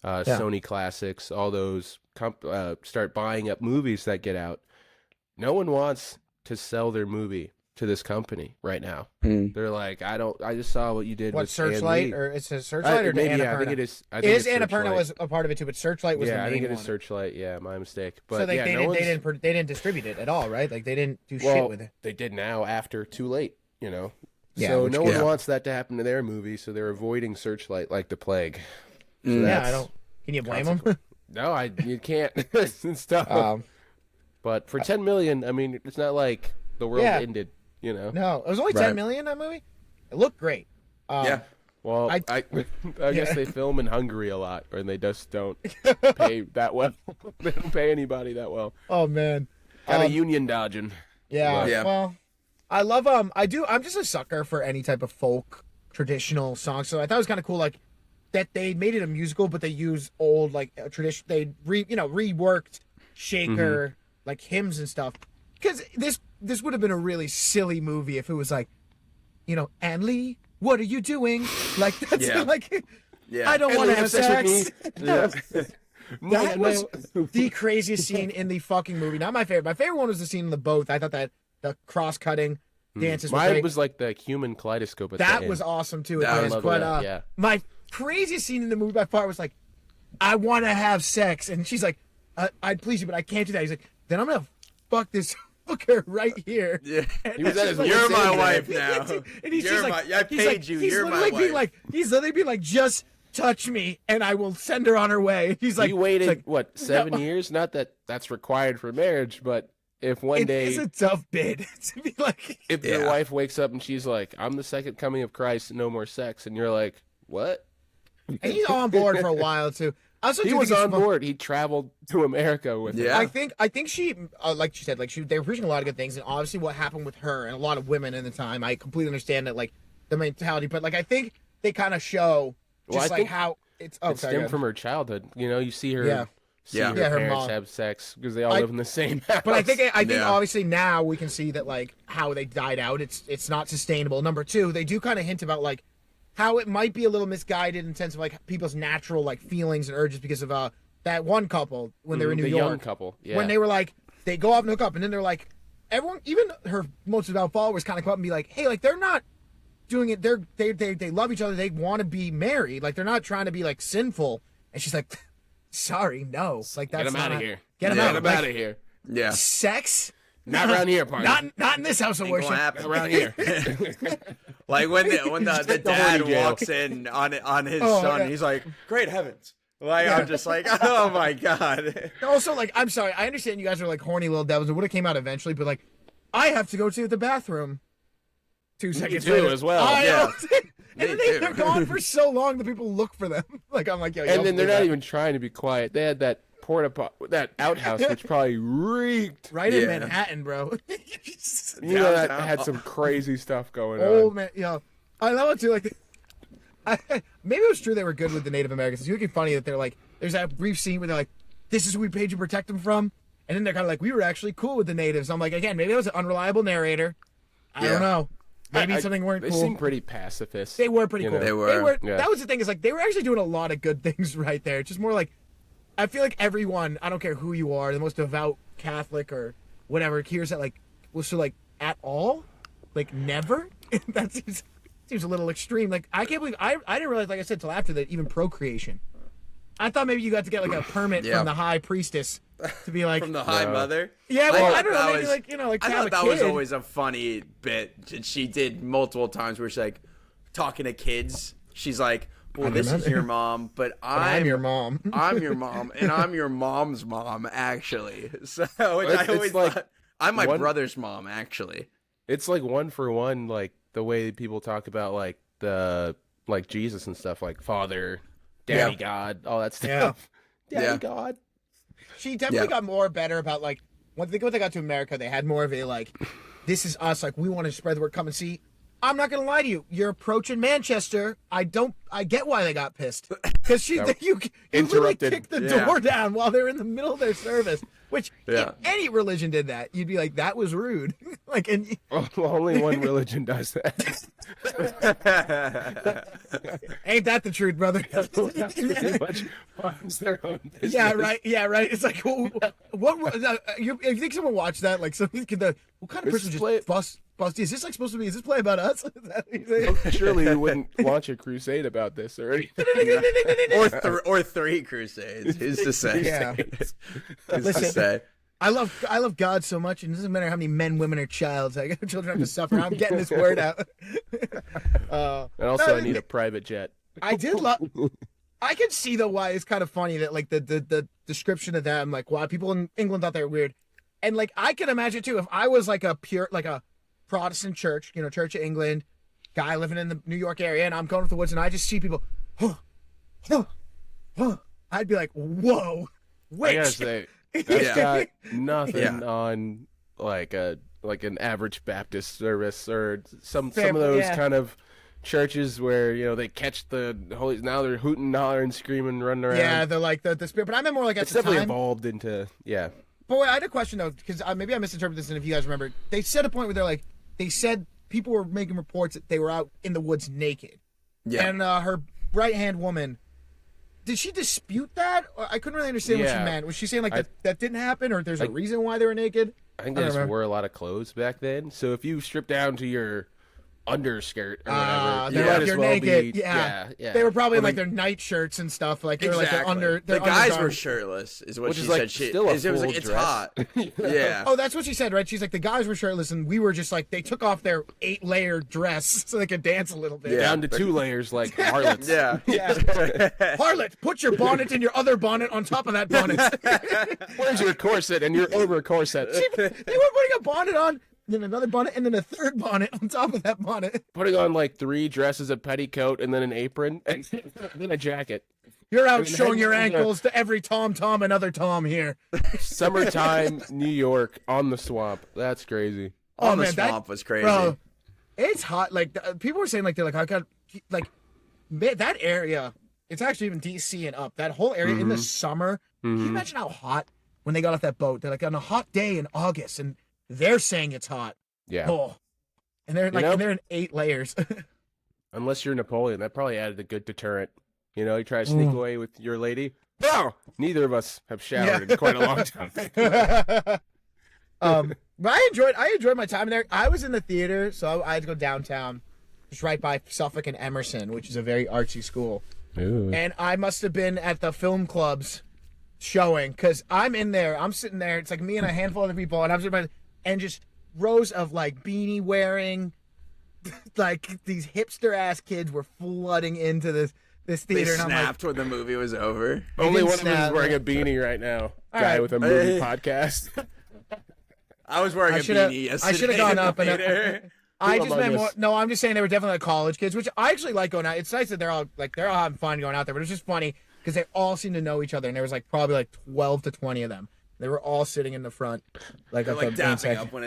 Sony Classics, all those start buying up movies that get out, no one wants to sell their movie to this company right now. They're like, I just saw what you did with Searchlight, or it's a Searchlight or maybe, Annapurna? I think it is. I think Annapurna was a part of it too, but Searchlight was the main one. I think it is Searchlight. Yeah, my mistake. But so they didn't distribute it at all, right? Like they didn't do shit with it. They did now after too late, Yeah, so no one wants that to happen to their movie, so they're avoiding Searchlight like the plague. So I don't. Can you blame them? No, you can't. It's tough. But for $10 million, I mean, it's not like the world ended. No, it was only $10 million, that movie. It looked great. Well, I guess they film in Hungary a lot, and they just don't pay that well. They don't pay anybody that well. Oh man, kind of union dodging. Yeah. Well, I love I'm just a sucker for any type of folk traditional song. So I thought it was kind of cool, like that they made it a musical, but they used old like tradition. They reworked Shaker like hymns and stuff. Because this would have been a really silly movie if it was like, Ann Lee, what are you doing? Like that's I don't want to have sex. That was the craziest scene in the fucking movie. Not my favorite. My favorite one was the scene in the boat. I thought that the cross-cutting dances were great. Mine was like the human kaleidoscope at the end. That was awesome too. My craziest scene in the movie by far was like, I want to have sex, and she's like, I'd please you, but I can't do that. He's like, then I'm gonna fuck this hooker right here. Yeah. You're my wife now. And he's just like, I paid you. You're my wife. He's literally being like, just touch me, and I will send her on her way. He's like, you waited 7 years? Not that that's required for marriage, but if one day it's a tough bid to be like, if your wife wakes up and she's like, I'm the second coming of Christ, no more sex, and you're like, what? And he's on board for a while too. He was on board. He traveled to America with her. I think she, like she said, they were preaching a lot of good things, and obviously what happened with her and a lot of women in the time, I completely understand that, like the mentality, but like I think they kind of show just like how it's. Oh, it stemmed from her childhood. You see her. Yeah. Her parents have sex because they all live in the same house. But I think obviously now we can see that like how they died out. It's not sustainable. Number two, they do kind of hint about like how it might be a little misguided in the sense of like people's natural like feelings and urges because of that one couple when they were in New York. The young couple, when they were like they go off and hook up, and then they're like everyone, even her most devout followers, kind of come up and be like, hey, like they're not doing it. They love each other. They want to be married. Like they're not trying to be like sinful. And she's like, sorry, no. Like that's get him out of here. Get him out of here. Yeah. Sex. Not around here, partner. Not in this house of worship. Not around here. Like when the dad walks in on his son, he's like, "Great heavens!" Like I'm just like, "Oh my god!" Also, like, I'm sorry, I understand you guys are like horny little devils. It would have came out eventually, but like, I have to go to the bathroom. 2 seconds later as well. And then they're gone for so long that people look for them. Like I'm like, yo. And then they're not even trying to be quiet. They had that that outhouse, which probably reeked. Right in Manhattan, bro. That had some crazy stuff going on. Oh man, I love it too. Like, maybe it was true they were good with the Native Americans. It's really funny that they're like, there's that brief scene where they're like, "This is who we paid you to protect them from," and then they're kind of like, "We were actually cool with the natives." I'm like, again, maybe that was an unreliable narrator. I don't know. Maybe something weren't cool. They seemed pretty pacifist. They were pretty cool. They were. Yeah. That was the thing, is like they were actually doing a lot of good things right there. It's just more like, I feel like everyone, I don't care who you are, the most devout Catholic or whatever, hears that like, was so like at all, like never. That seems a little extreme. Like I can't believe I didn't realize, like I said, till after that, even procreation. I thought maybe you got to get like a permit from the high priestess to be like from the high mother. Yeah, well, I don't know. Maybe like like I to have thought that a kid. was always a funny bit that she did multiple times where she's like talking to kids. She's like, "Well, this is your mom, but I'm your mom. I'm your mom, and I'm your mom's mom, actually." So I always like thought I'm my brother's mom, actually. It's like one for one, like the way people talk about like Jesus and stuff, like father, Daddy God, all that stuff. Daddy God. She definitely got more better about like when they got to America, they had more of a like, this is us. Like we want to spread the word. Come and see. I'm not gonna lie to you. You're approaching Manchester. I get why they got pissed because you really kicked the door down while they're in the middle of their service. Which if any religion did that, you'd be like, that was rude. Like, and only one religion does that. Ain't that the truth, brother? Yeah, right. Yeah, right. It's like, what? You think someone watched that? Like, somebody could. What kind of person just bust? Is this like supposed to be? Is this play about us? Surely you wouldn't launch a crusade about this or anything. or three crusades. Who's to say? Yeah. Listen, I love God so much, and it doesn't matter how many men, women, or children have to suffer. I'm getting this word out. And also, I need a private jet. I did love. I can see though why it's kind of funny that like the description of them, like why people in England thought they were weird, and like I can imagine too if I was like a Protestant church, Church of England, guy living in the New York area, and I'm going to the woods, and I just see people, I'd be like, whoa, wait. I gotta say, that's got nothing on like an average Baptist service or some of those kind of churches where they catch the holy. Now they're hooting, hollering, screaming, running around. Yeah, they're like the spirit. But I meant more like at it's the definitely time. Evolved into But wait, I had a question though, because maybe I misinterpreted this, and if you guys remember, they said a point where they're like, they said people were making reports that they were out in the woods naked. Yeah. And her right-hand woman, did she dispute that? I couldn't really understand what she meant. Was she saying like that didn't happen, or there's a reason why they were naked? I think they just wore a lot of clothes back then. So if you strip down to your underskirt or whatever, you're naked. Yeah. They were probably in like their night shirts and stuff. Like they were like the guys were shirtless, is what she said. Still a full it's dress. hot. Yeah. Oh, that's what she said, right? She's like the guys were shirtless, and we were just like they took off their 8-layer dress so they could dance a little bit. Down to 2 layers, like harlots. Yeah. Harlot, put your bonnet and your other bonnet on top of that bonnet. Where's your corset and your over corset? They were putting a bonnet on. Then another bonnet, and then a third bonnet on top of that bonnet. Putting on like 3 dresses, a petticoat, and then an apron, and then a jacket. You're out showing your ankles to every Tom, another Tom here. Summertime, New York, on the swamp. That's crazy. On the swamp was crazy. Bro, it's hot. Like, people were saying, like, they're like, I got, like, that area, it's actually even DC and up. That whole area in the summer, can you imagine how hot when they got off that boat? They're like, on a hot day in August, and they're saying it's hot. Yeah. Oh. And they're like, and they're in 8 layers. Unless you're Napoleon, that probably added a good deterrent. You try to sneak away with your lady. No, neither of us have showered in quite a long time. But I enjoyed my time there. I was in the theater, so I had to go downtown, just right by Suffolk and Emerson, which is a very artsy school. Ooh. And I must have been at the film clubs showing, because I'm in there. I'm sitting there. It's like me and a handful of other people, and I'm sitting by, and just rows of like beanie wearing, like these hipster ass kids were flooding into this theater. They and snapped when the movie was over. Only one of us is wearing a beanie right now. Guy with a movie podcast. I was wearing a beanie yesterday. I should have gone up and I just meant more. No, I'm just saying they were definitely like college kids, which I actually like going out. It's nice that they're all having fun going out there, but it's just funny because they all seem to know each other, and there was like probably like 12 to 20 of them. They were all sitting in the front, like dapping up when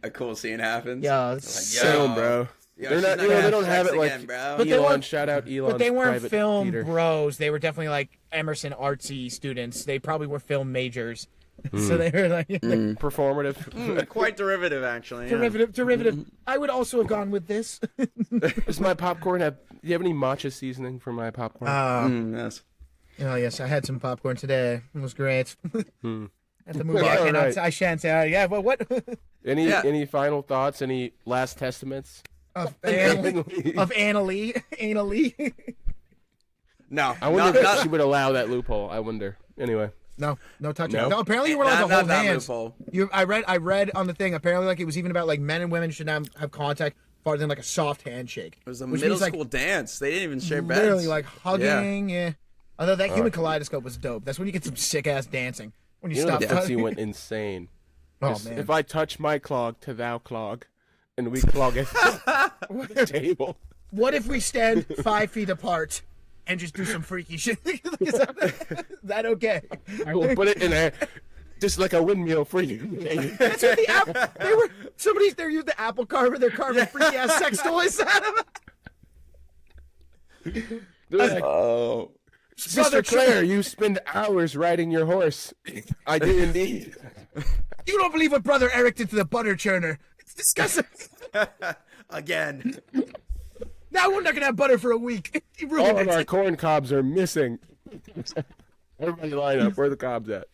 a cool scene happens. Yeah, so bro. Yo, they're not. They don't have it again, like. Bro. But Elon, shout out Elon. But they weren't film bros. They were definitely like Emerson artsy students. They probably were film majors. So they were like performative. Quite derivative, actually. Derivative. I would also have gone with this. Does my popcorn have? Do you have any matcha seasoning for my popcorn? Yes. Oh yes, I had some popcorn today. It was great. At the movie, Right. I shan't say. Yeah, but what? Any final thoughts? Any last testaments? Of Annalie. No. I wonder if she would allow that loophole. I wonder. Anyway. No touching. No, apparently you weren't allowed to hold hands. Loophole. I read on the thing. Apparently, like it was even about like men and women should not have contact farther than like a soft handshake. It was a middle school dance. They didn't even share beds. Literally like hugging. Yeah. Although that human kaleidoscope was dope. That's when you get some sick ass dancing. When you stop. Footsie went insane. Oh man! If I touch my clog to thou clog, and we clog it the table. What if we stand 5 feet apart and just do some freaky shit. Is that okay? I will put it in just like a windmill for you. That's what they're using the apple carver. They're carving freaky ass sex toys out of it. Oh, Sister Claire, you spend hours riding your horse. I do indeed. You don't believe what Brother Eric did to the butter churner. It's disgusting. Again. Now we're not gonna have butter for a week. All of our corn cobs are missing. Everybody line up. Where are the cobs at?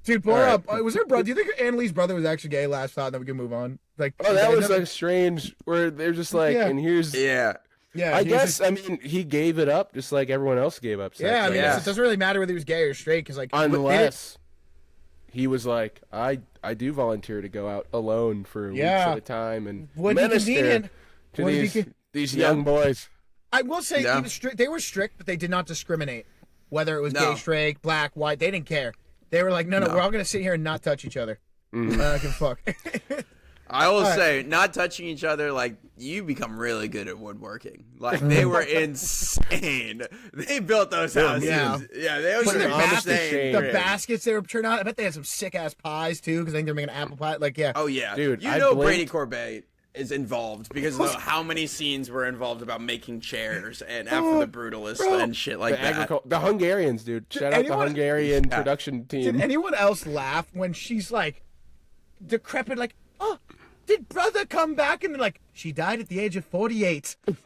Dude, pull her up. Was her brother? Do you think Annalee's brother was actually gay? Last thought, then we can move on. Like, oh, that was like strange. Where they're just like, and here's yeah. I guess I mean he gave it up just like everyone else gave up. Sex. Yeah, I mean it doesn't really matter whether he was gay or straight because like unless he was like I do volunteer to go out alone for weeks at a time and minister to these young boys. I will say he was strict. They were strict, but they did not discriminate whether it was gay, straight, black, white. They didn't care. They were like, no, we're all gonna sit here and not touch each other. I don't give a fuck. I will say, not touching each other, like, you become really good at woodworking. Like, they were insane. They built those houses. Yeah, they were insane. The baskets they were turning out, I bet they had some sick-ass pies, too, because I think they're making apple pie. Like, yeah. Oh, yeah. Dude, you know Brady Corbet is involved because of how many scenes were involved about making chairs and after the Brutalist and shit like that. The Hungarians, dude. Shout out the Hungarian production team. Did anyone else laugh when she's, like, decrepit, like, oh, did brother come back? And they're like, she died at the age of 48. Fucking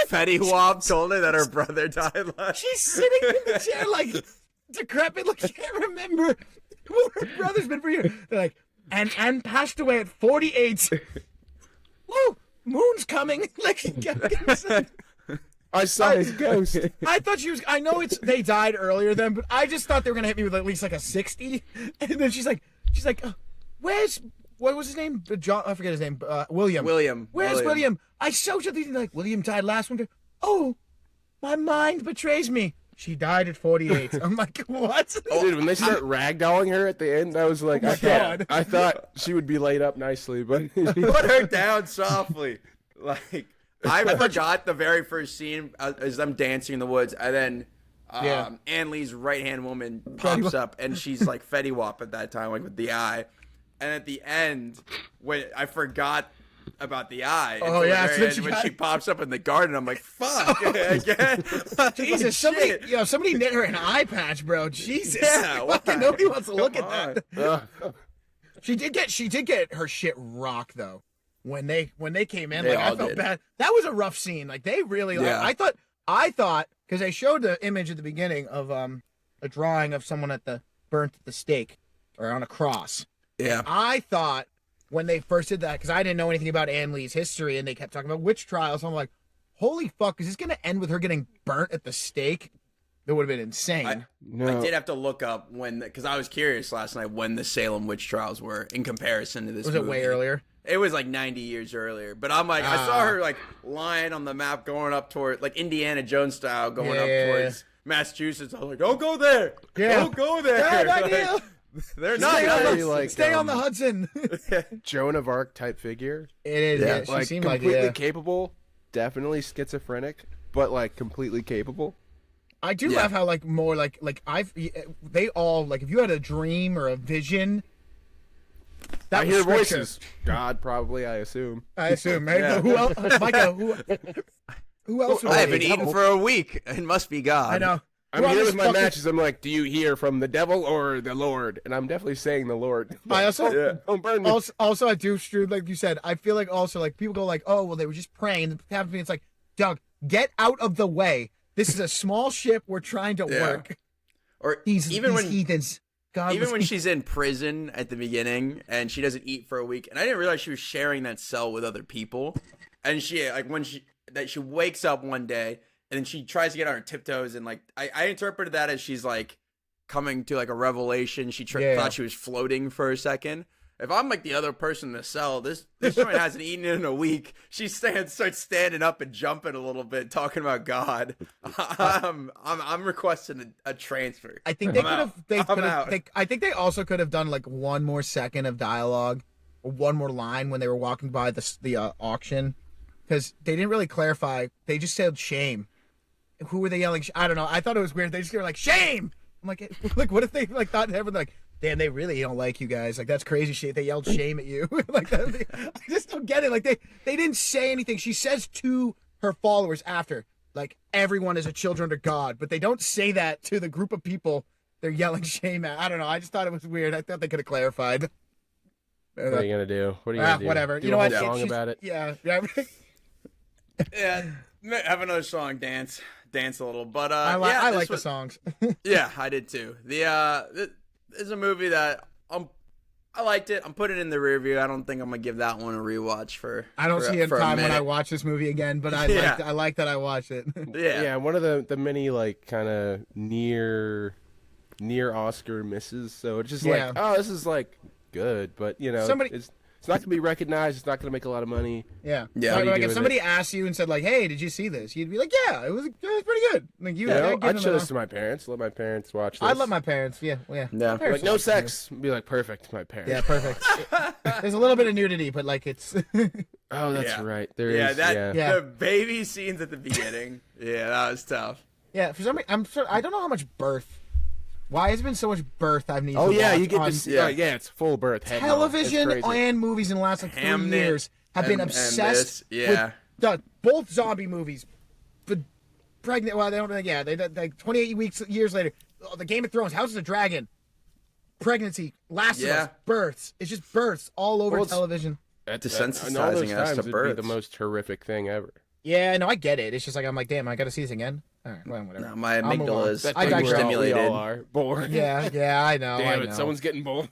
Fetty Wap told her that her brother died last. She's sitting in the chair like decrepit, like she can't remember who her brother's been for years. They're like, and passed away at 48. Woo, moon's coming. Like I saw his ghost. I thought she was. I know they died earlier then, but I just thought they were gonna hit me with at least like a 60. And then she's like, where's what was his name? John, I forget his name. William. Where's William? I showed you these. Like William died last winter. Oh, my mind betrays me. She died at 48. I'm like, what? Dude, when they start ragdolling her at the end, I was like, I thought she would be laid up nicely, but put her down softly. Like I forgot the very first scene is them dancing in the woods, and then Ann Lee's right hand woman pops up, and she's like Fetty Wap at that time, like with the eye. And at the end, when I forgot about the eye, when she pops up in the garden, I'm like, fuck again. Jesus, somebody knit her an eye patch, bro. Jesus, nobody wants to look at that. She did get her shit rocked though. When they came in, like I felt bad. That was a rough scene. Like they really, I thought because they showed the image at the beginning of a drawing of someone burnt at the stake or on a cross. Yeah, and I thought when they first did that, because I didn't know anything about Ann Lee's history, and they kept talking about witch trials. So I'm like, holy fuck, is this going to end with her getting burnt at the stake? That would have been insane. I did have to look up because I was curious last night when the Salem witch trials were in comparison to this movie. Was it way earlier? It was like 90 years earlier. But I'm like, I saw her like lying on the map going up toward, like Indiana Jones style, going up towards Massachusetts. I was like, don't go there. Yeah. Don't go there. Bad idea. They're not stay on the Hudson. Joan of Arc type figure. It is. Yeah. She like seemed completely capable, definitely schizophrenic, but like completely capable. I do love how like more like they all like if you had a dream or a vision. I hear voices. God, probably. I assume. Right? Who else? Micah, who else? I haven't eaten for a week. It must be God. I know. I'm here with my matches. I'm like, do you hear from the devil or the Lord? And I'm definitely saying the Lord. I also, don't burn me. Also, I do, Stu, like you said, I feel like also, like, people go like, oh, well, they were just praying. It happens to me. It's like, Doug, get out of the way. This is a small ship. We're trying to work. Or these heathens. God, even when she's in prison at the beginning and she doesn't eat for a week, and I didn't realize she was sharing that cell with other people. And she, like, she wakes up one day, and then she tries to get on her tiptoes, and like I interpreted that as she's like coming to like a revelation. She thought she was floating for a second. If I'm like the other person in the cell, this joint hasn't eaten in a week. She starts standing up and jumping a little bit, talking about God. I'm requesting a transfer. I think I think they also could have done like one more second of dialogue, or one more line when they were walking by the auction. because they didn't really clarify. They just said shame. Who were they yelling? I don't know. I thought it was weird. They just were like shame. I'm like what if they like thought everyone like, damn, they really don't like you guys. Like that's crazy shit. They yelled shame at you. Like that, I just don't get it. Like they didn't say anything. She says to her followers after, like, everyone is a children of God, but they don't say that to the group of people they're yelling shame at. I don't know. I just thought it was weird. I thought they could have clarified. What are you gonna do? What are you gonna do? Whatever. Do you know what? Song about it. Yeah. Yeah, have another song, dance a little. But I like the songs. Yeah, I did too. This is a movie that I liked it. I'm putting it in the rear view. I don't think I'm gonna give that one a rewatch I don't see a time when I watch this movie again, but I like that I watched it. Yeah, one of the many like kind of near Oscar misses. So it's just like, oh, this is like good, but it's not gonna be recognized. It's not gonna make a lot of money. Yeah. Like if somebody asked you and said like, "Hey, did you see this?" You'd be like, "Yeah, it was pretty good." Like I'd show this to my parents. Let my parents watch this. I'd let my parents. Yeah. Like no sex. Be like perfect. My parents. Yeah, perfect. There's a little bit of nudity, but like it's. Oh, that's right. There is. The baby scenes at the beginning. Yeah, that was tough. Yeah, for some reason, I don't know how much birth. Why has there been so much birth I've needed to watch you get to see. It's full birth. Television and movies in the last like 3 years have been obsessed with both zombie movies. But pregnant, well, they don't, they like 28 years later, the Game of Thrones, House of the Dragon, pregnancy, Last of Us, births. It's just births all over television. Desensitizing us to births. It'd be the most horrific thing ever. Yeah, no, I get it. It's just like, I'm like, damn, I gotta see this again. All right, well, whatever. No, my amygdala is stimulated. We all are bored. Yeah, I know. Damn it, someone's getting bored.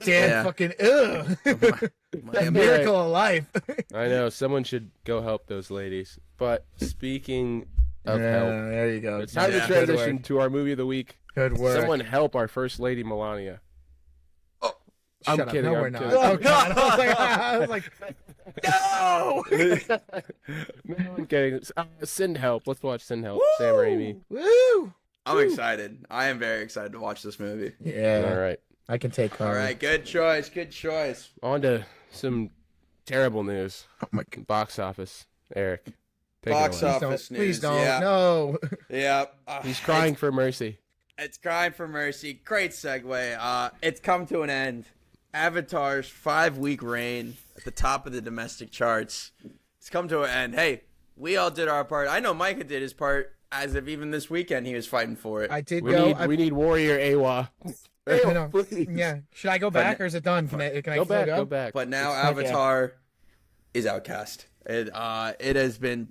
Damn, fucking ugh. That miracle of life. I know. Someone should go help those ladies. But speaking of help, there you go. It's time to transition to our movie of the week. Good work. Someone help our first lady, Melania. I'm kidding. No, we're not. Oh God! I was like, no. No, I'm kidding. Send help. Let's watch Send Help. Woo! Sam Raimi. Woo! I'm excited. I am very excited to watch this movie. Yeah. All right. I can take. All right. Good choice. Good choice. On to some terrible news. Oh my God. Box office. Eric. Box office news. Please don't. Yeah. No. Yeah. He's crying for mercy. It's crying for mercy. Great segue. It's come to an end. Avatar's 5-week reign at the top of the domestic charts. It's come to an end. Hey, we all did our part. I know Micah did his part as of even this weekend he was fighting for it. I did We need Warrior Awa. Please. Yeah. Should I go back or is it done? Can I go back? But now Avatar is outcast. It has been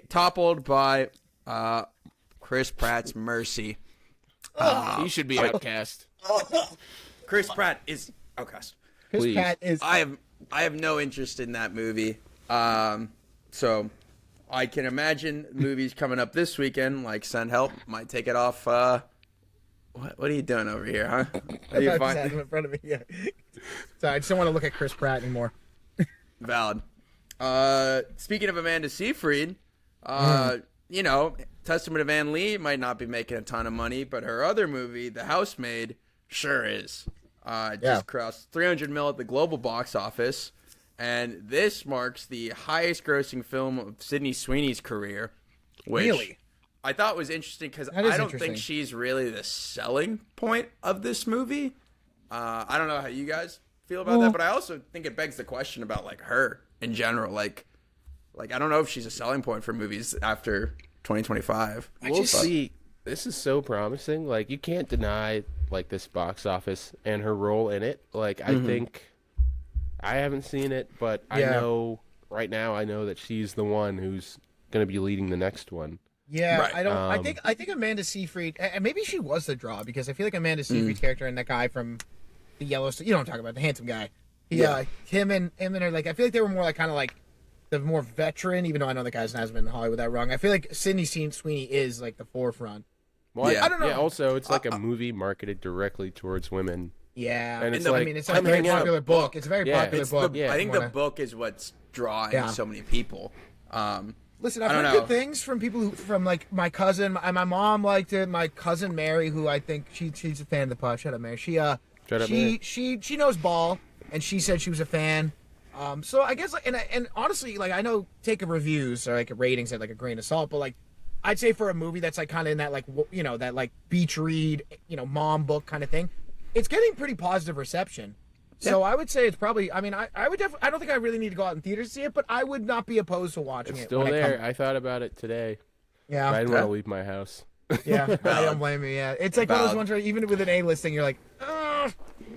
toppled by Chris Pratt's Mercy. He should be outcast. Chris Pratt is outcast. Chris Pratt is. I have no interest in that movie. So I can imagine movies coming up this weekend, like Send Help, might take it off. What are you doing over here, huh? Are you fine? In front of me. Yeah. Sorry, I just don't want to look at Chris Pratt anymore. Valid. Speaking of Amanda Seyfried, Testament of Ann Lee might not be making a ton of money, but her other movie, The Housemaid, sure is. Just crossed 300 mil at the global box office, and this marks the highest grossing film of Sydney Sweeney's career, which I thought was interesting because I don't think she's really the selling point of this movie. I don't know how you guys feel about that, but I also think it begs the question about like her in general. Like I don't know if she's a selling point for movies after 2025. We'll see. This is so promising. Like you can't deny like this box office and her role in it. Like I think I haven't seen it, but I know right now I know that she's the one who's going to be leading the next one. Yeah, right. I think Amanda Seyfried, and maybe she was the draw because I feel like Amanda Seyfried's character and that guy from the Yellowstone, you know what I'm talking about, the handsome guy. Him and her, like I feel like they were more like kind of like the more veteran, even though I know the guy's hasn't been in Hollywood that wrong. I feel like Sydney Sweeney is like the forefront. Well, I don't know. Yeah, also it's like a movie marketed directly towards women. Yeah, and it's I mean, it's a very popular book. It's a very popular book. I think the book is what's drawing so many people. Listen, I've heard good things from people from like my cousin. My mom liked it. My cousin Mary, who I think she's a fan of the pod. Shut up, Mary. She knows ball, and she said she was a fan. So I guess, like, and honestly, like, I know taking reviews or like ratings at like a grain of salt, but like, I'd say for a movie that's like kind of in that like that like beach read, mom book kind of thing, it's getting pretty positive reception. So I would say it's probably. I mean, I would definitely. I don't think I really need to go out in theaters to see it, but I would not be opposed to watching it. It's still there. I thought about it today. Yeah, but I didn't want to leave my house. Yeah, I don't blame you. Yeah, it's like one of those ones where even with an A-list thing, you're like,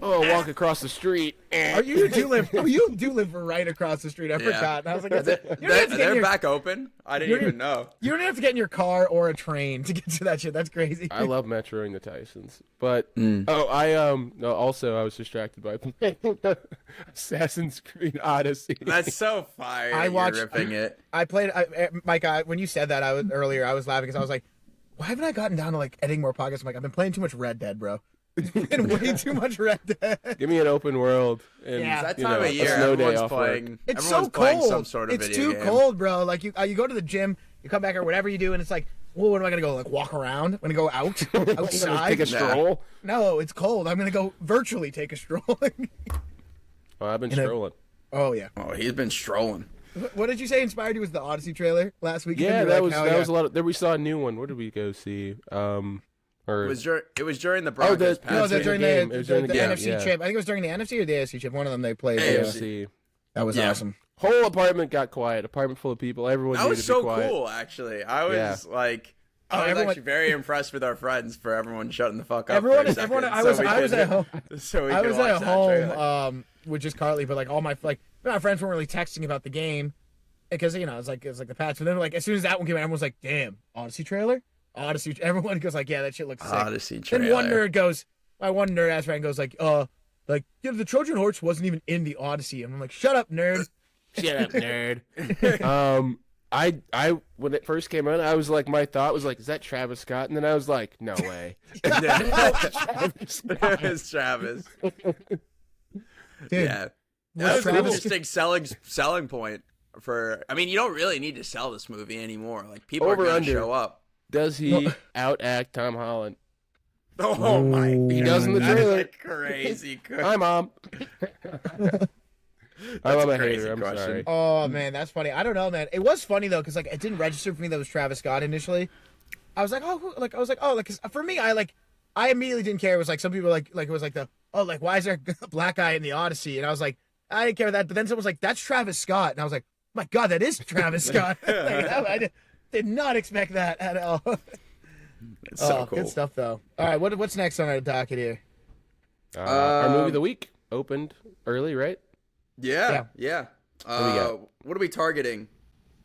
walk across the street. You do live right across the street. I forgot. And I was like, they're back open. I didn't even know. You don't have to get in your car or a train to get to that shit. That's crazy. I love metroing the Tysons, but also I was distracted by Assassin's Creed Odyssey. That's so fire. You're ripping it. I played. Mike, when you said that, I was laughing because I was like, why haven't I gotten down to like editing more podcasts? I'm like, I've been playing too much Red Dead, bro. It's been way too much Red Dead. Give me an open world. And, that time of year, everyone's playing. It's so cold. Some sort of it's video too cold, bro. Like you go to the gym, you come back or whatever you do, and it's like, well, what am I gonna go? Like walk around? I'm gonna go outside. Take a stroll? No, it's cold. I'm gonna go virtually take a stroll. I've been strolling. Oh yeah. Oh, he's been strolling. What did you say inspired you was the Odyssey trailer last week? Yeah, that was a lot of. There we saw a new one. Where did we go see? It was during the Broncos. It was during the NFC yeah. chip. I think it was during the NFC or the AFC chip. One of them they played. AFC. That was awesome. Whole apartment got quiet. Apartment full of people. Everyone. That was so quiet. cool, actually. I was actually very impressed with our friends for everyone shutting the fuck up. Everyone. I was at home. I was at home, with just Carly, but like all my friends weren't really texting about the game because it's like the Pats. But then like as soon as that one came out, everyone was like, "Damn, Odyssey trailer." Odyssey. Everyone goes like, "Yeah, that shit looks sick." Odyssey trailer. Then one nerd ass friend goes like, the Trojan horse wasn't even in the Odyssey." And I'm like, "Shut up, nerd." Shut up, nerd. I when it first came out, I was like, my thought was like, is that Travis Scott? And then I was like, no way. It's Travis. Dude, yeah, that was an interesting selling point for. I mean, you don't really need to sell this movie anymore. Like people are going to show up. Does he outact Tom Holland? Oh my! He does in the trailer. Crazy. Hi, Mom. I'm a hater. I'm sorry. Oh man, that's funny. I don't know, man. It was funny though, because like it didn't register for me that it was Travis Scott initially. I was like, cause for me, I immediately didn't care. It was like some people like it was like why is there a black guy in the Odyssey? And I was like, I didn't care about that. But then someone was like, that's Travis Scott, and I was like, my God, that is Travis Scott. I did not expect that at all. It's so cool. Good stuff though. All right, what's next on our docket here? Our movie of the week opened early, right? Yeah. What are we targeting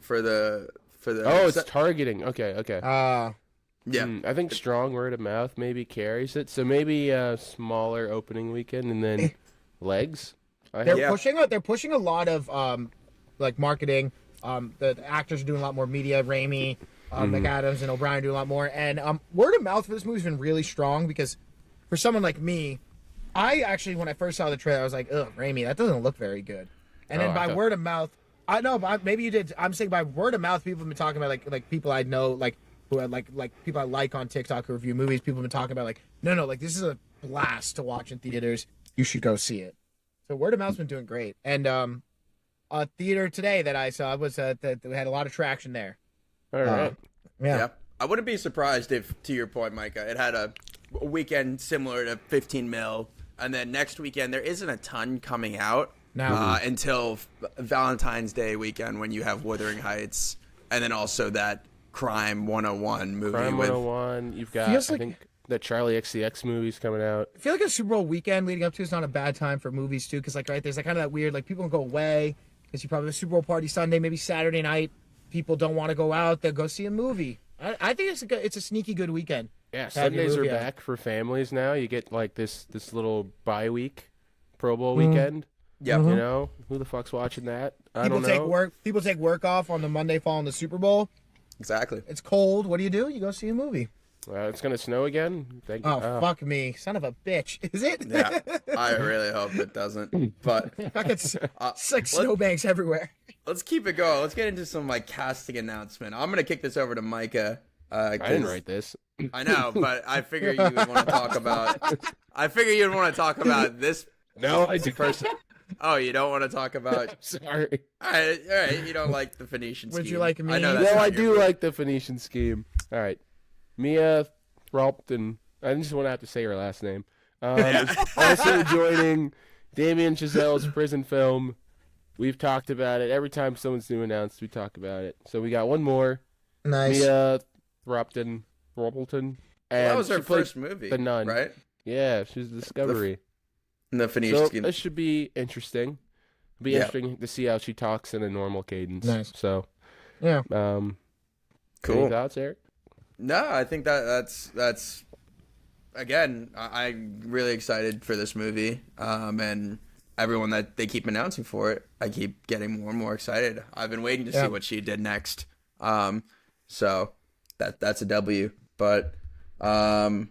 for the? Oh, it's targeting. Okay. Yeah. I think strong word of mouth maybe carries it. So maybe a smaller opening weekend and then legs. They're pushing a lot of like marketing. The actors are doing a lot more media. Raimi, McAdams, and O'Brien do a lot more. And word of mouth for this movie's been really strong because for someone like me, I actually, when I first saw the trailer, I was like, ugh, Raimi, that doesn't look very good. And then by word of mouth, I know, but maybe you did. I'm saying by word of mouth, people have been talking about like people I know, like who are like people I like on TikTok who review movies. People have been talking about like, no, like this is a blast to watch in theaters. You should go see it. So word of mouth's been doing great. And a theater today that I saw was that we had a lot of traction there. All right. Yeah. I wouldn't be surprised if, to your point, Micah, it had a weekend similar to 15 mil. And then next weekend, there isn't a ton coming out until Valentine's Day weekend when you have Wuthering Heights. And then also that Crime 101 movie. Crime 101. You've got, I think, the Charlie XCX movie's coming out. I feel like a Super Bowl weekend leading up to is not a bad time for movies, too. Because, like, right, there's like kind of that weird, like, people go away. Because you probably have a Super Bowl party Sunday, maybe Saturday night. People don't want to go out. They'll go see a movie. I think it's a sneaky good weekend. Yeah, Sundays are back for families now. You get like this little bye week, Pro Bowl weekend. Yeah, you know who the fuck's watching that? I don't know. People take work off on the Monday following the Super Bowl. Exactly. It's cold. What do? You go see a movie. It's gonna snow again. Fuck me, son of a bitch! Is it? Yeah, I really hope it doesn't. But it's like snowbanks everywhere. Let's keep it going. Let's get into some like casting announcement. I'm gonna kick this over to Micah. I didn't write this. I know, but I figure you would want to talk about. I figure you'd want to talk about this. No, I person. Oh, you don't want to talk about? Sorry. All right. You don't like the Phoenician scheme. Would you like me? I know that's Well, not I your do movie. like the Phoenician scheme. All right. Mia Thralpton. I just want to have to say her last name. Is also joining Damien Chazelle's prison film. We've talked about it. Every time someone's new announced, we talk about it. So we got one more. Nice. Mia Thralpton. Well, that was her first movie, The Nun. right? Yeah, she's a Discovery. The Phoenician So scheme. this should be interesting. It'll be interesting to see how she talks in a normal cadence. Nice. So, Yeah. Cool. Any thoughts, Eric? No, I think that's again. I'm really excited for this movie, and everyone that they keep announcing for it, I keep getting more and more excited. I've been waiting to see what she did next. So that's a W. But then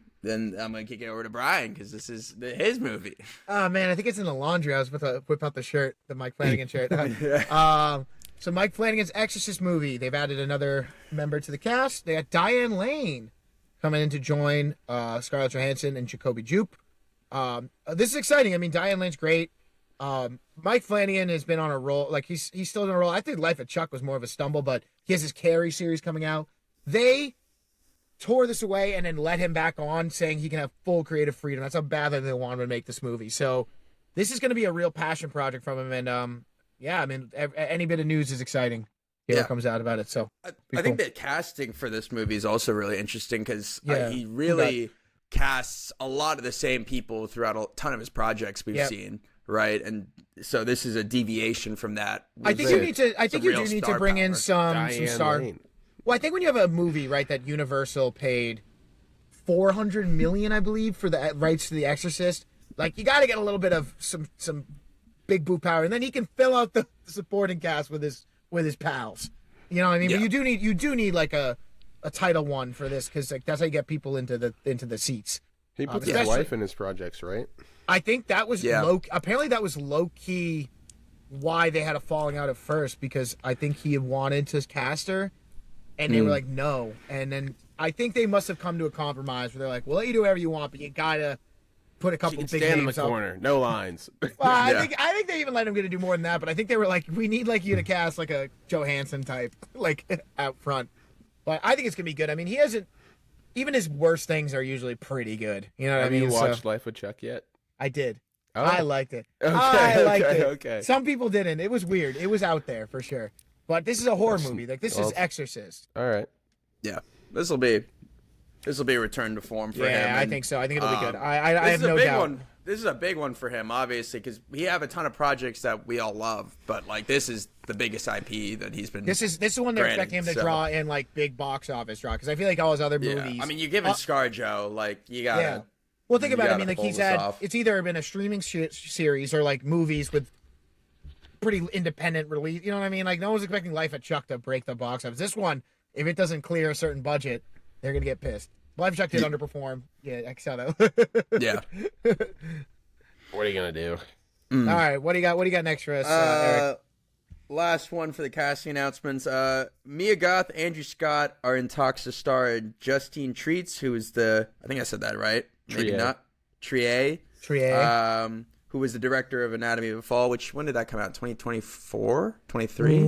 I'm gonna kick it over to Brian because this is his movie. Oh man, I think it's in the laundry. I was about to whip out the shirt, the Mike Flanagan shirt. So Mike Flanagan's Exorcist movie. They've added another member to the cast. They got Diane Lane coming in to join Scarlett Johansson and Jacoby Jupe. This is exciting. I mean, Diane Lane's great. Mike Flanagan has been on a roll. Like he's still in a roll. I think Life of Chuck was more of a stumble, but he has his Carrie series coming out. They tore this away and then let him back on, saying he can have full creative freedom. That's how badly they wanted to make this movie. So this is going to be a real passion project from him. And yeah, I mean, any bit of news is exciting. What comes out about it. So I think that casting for this movie is also really interesting because Yeah. he really casts a lot of the same people throughout a ton of his projects we've seen, right? And so this is a deviation from that. I think you need to. I think you real do need star to bring in power. some Diane star. Lane. Well, I think when you have a movie, right, that Universal paid $400 million, I believe, for the rights to The Exorcist, like you got to get a little bit of some big boot power, and then he can fill out the supporting cast with his pals. You know what I mean? Yeah. But you do need like a Title One for this because like that's how you get people into the seats. He puts his especially- wife in his projects, right? I think that was apparently that was low key why they had a falling out at first, because I think he wanted to cast her and they were like no, and then I think they must have come to a compromise where they're like, we'll let you do whatever you want, but you gotta put a She couple can big stand in names the up. corner, no lines. Well, I think they even let him get to do more than that, but I think they were like, we need like you to cast like a Johansson type like out front. But I think it's gonna be good. I mean, he hasn't, even his worst things are usually pretty good. You know what I Have mean? you So- watched Life of Chuck yet? I did. Oh. I liked it. Okay, I liked okay, it. okay. Some people didn't. It was weird. It was out there for sure. But this is a horror movie. Like this is Exorcist. All right. Yeah, this will be a return to form for him. Yeah, I and, think so. I think it'll be good. I this have is a no big doubt. one. This is a big one for him, obviously, because we have a ton of projects that we all love, but like this is the biggest IP that he's been. This is the one they're Granted, expecting him to so- draw in like big box office draw, because I feel like all his other movies. I mean, you're giving ScarJo, like you gotta. yeah. Well, think you about it. I gotta mean, like pull he's this had. off. It's either been a streaming series or like movies with pretty independent release. You know what I mean? Like no one's expecting Life of Chuck to break the box office. This one, if it doesn't clear a certain budget, they're gonna get pissed. Life of Chuck did underperform. Yeah, I saw that. Yeah. What are you gonna do? All right, what do you got? What do you got next for us, Eric? Last one for the casting announcements. Mia Goth, Andrew Scott are in talks to star in Justine Treats, who is I think I said that right. Maybe Trier. not. Trier. Trier. Who was the director of Anatomy of a Fall, when did that come out? 2024? 23?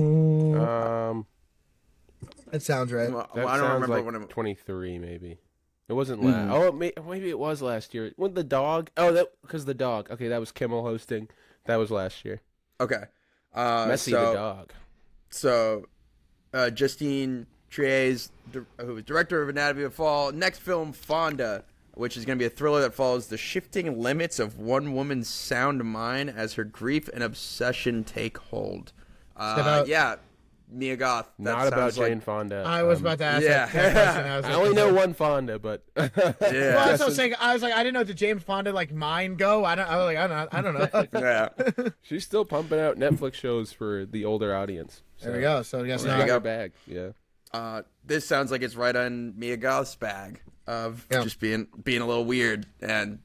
That sounds right. Well, That I don't sounds remember like when it 23, maybe. It wasn't last. Oh, maybe it was last year. When the dog? Oh, that because the dog. Okay, that was Kimmel hosting. That was last year. Okay. Messi the dog. So, Justine Trier's, who was director of Anatomy of a Fall. Next film, Fonda, which is going to be a thriller that follows the shifting limits of one woman's sound mind as her grief and obsession take hold. Yeah, Mia Goth. That Not about sounds like, Jane Fonda. I was about to ask yeah. that question. I, was I like, only know one Fonda, but Yeah. Well, that's what I was saying. I was like, I didn't know, did James Fonda like mind go? I don't know. Yeah. she's still pumping out Netflix shows for the older audience. So There we go. So yes, She's now got her bag. Yeah. This sounds like it's right on Mia Goth's bag of just being a little weird and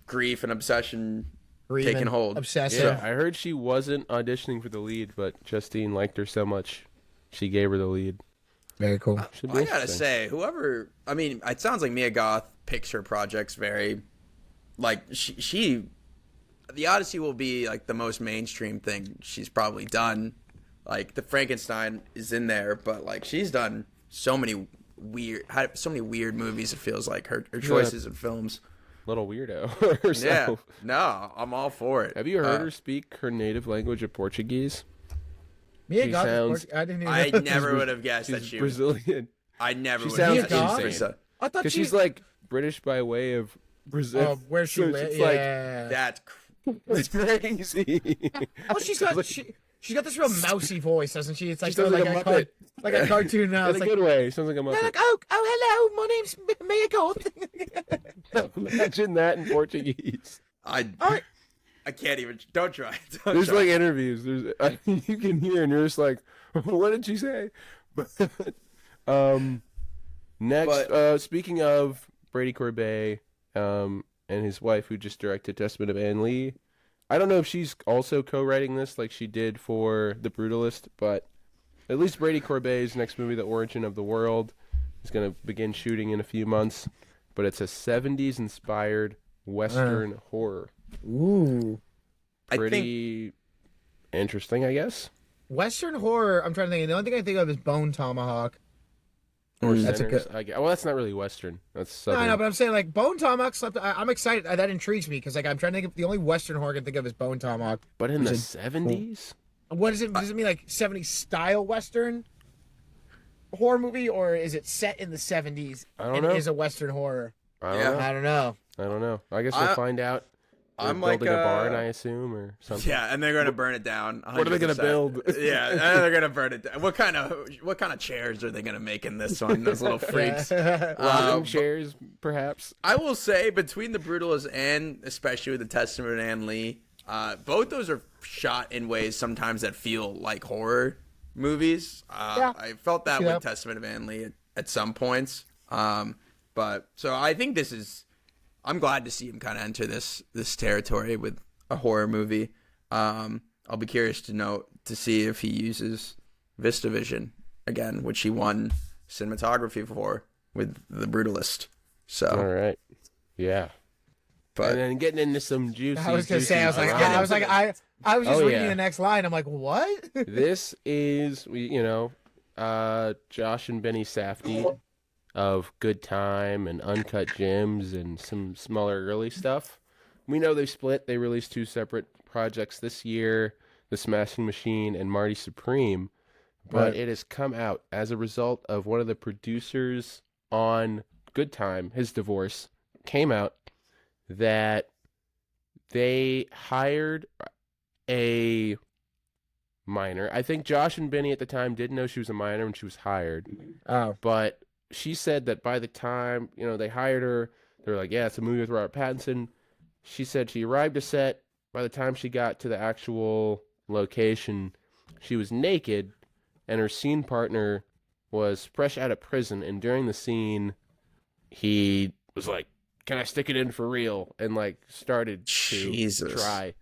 grief and obsession taking hold. obsessive. Yeah, I heard she wasn't auditioning for the lead, but Justine liked her so much, she gave her the lead. Very cool. Should be I gotta interesting. say, it sounds like Mia Goth picks her projects very, like she The Odyssey will be like the most mainstream thing she's probably done. Like the Frankenstein is in there, but like she's done so many weird movies. It feels like her choices in films. Little weirdo herself. Yeah, no, I'm all for it. Have you heard her speak her native language of Portuguese? Mia She Goth is sounds- I didn't even I know. never would have guessed that She's she was. Brazilian. I never She would have sounds guessed. insane. I thought Because she's like British by way of Brazil. where she So lives. it's like, Yeah. That's it's crazy. Oh, she's got this real mousy voice, doesn't she? It's like sounds like a Muppet. like a cartoon now. In It's a like, good way. Sounds like a they're Muppet. like, oh, hello, my name's Mia Goth. Imagine that in Portuguese. I can't even. Don't try. Don't There's try. like interviews. You can hear, and you're just like, what did she say? Next, speaking of Brady Corbet, and his wife, who just directed Testament of Anne Lee. I don't know if she's also co-writing this like she did for The Brutalist, but at least Brady Corbet's next movie, The Origin of the World, is going to begin shooting in a few months. But it's a 70s-inspired Western horror. Ooh. Pretty interesting, I guess. Western horror, I'm trying to think. The only thing I think of is Bone Tomahawk. Or That's a Sinners, good- I guess. Well, that's not really Western. That's No, Southern. I know, but I'm saying like Bone Tomahawk slept. I'm excited. That intrigues me because like I'm trying to think of the only Western horror I can think of is Bone Tomahawk. But in the 70s? What is it? Does it mean like 70s style Western horror movie, or is it set in the 70s? I don't and know. Is a Western horror? I don't Yeah. know. I don't know. I don't know. I guess we'll find out. They're I'm like, building a barn, I assume, or something. Yeah, and they're gonna burn it down. What are they gonna 100%. build? Yeah, and they're gonna burn it down. What kind of chairs are they gonna make in this one? Those little freaks. Rocking chairs, perhaps. I will say between the Brutalist and especially with the Testament of Anne Lee, both those are shot in ways sometimes that feel like horror movies. Yeah. I felt that Yeah. with Testament of Anne Lee at some points. But so I think this is. I'm glad to see him kind of enter this territory with a horror movie. I'll be curious to see if he uses VistaVision again, which he won cinematography for with The Brutalist. So, All right. Yeah. but And then getting into some juicy. I was gonna juicy say. I was just Oh, reading yeah. the next line. I'm like, what? This is, Josh and Benny Safdie of Good Time and Uncut Gems and some smaller early stuff. We know they split. They released 2 separate projects this year, The Smashing Machine and Marty Supreme. But Right. it has come out as a result of one of the producers on Good Time, his divorce, came out that they hired a minor. I think Josh and Benny at the time didn't know she was a minor when she was hired. Oh, But she said that by the time, they hired her, they were like, yeah, it's a movie with Robert Pattinson. She said she arrived to set. By the time she got to the actual location, she was naked, and her scene partner was fresh out of prison. And during the scene, he was like, can I stick it in for real? And started to Jesus. try.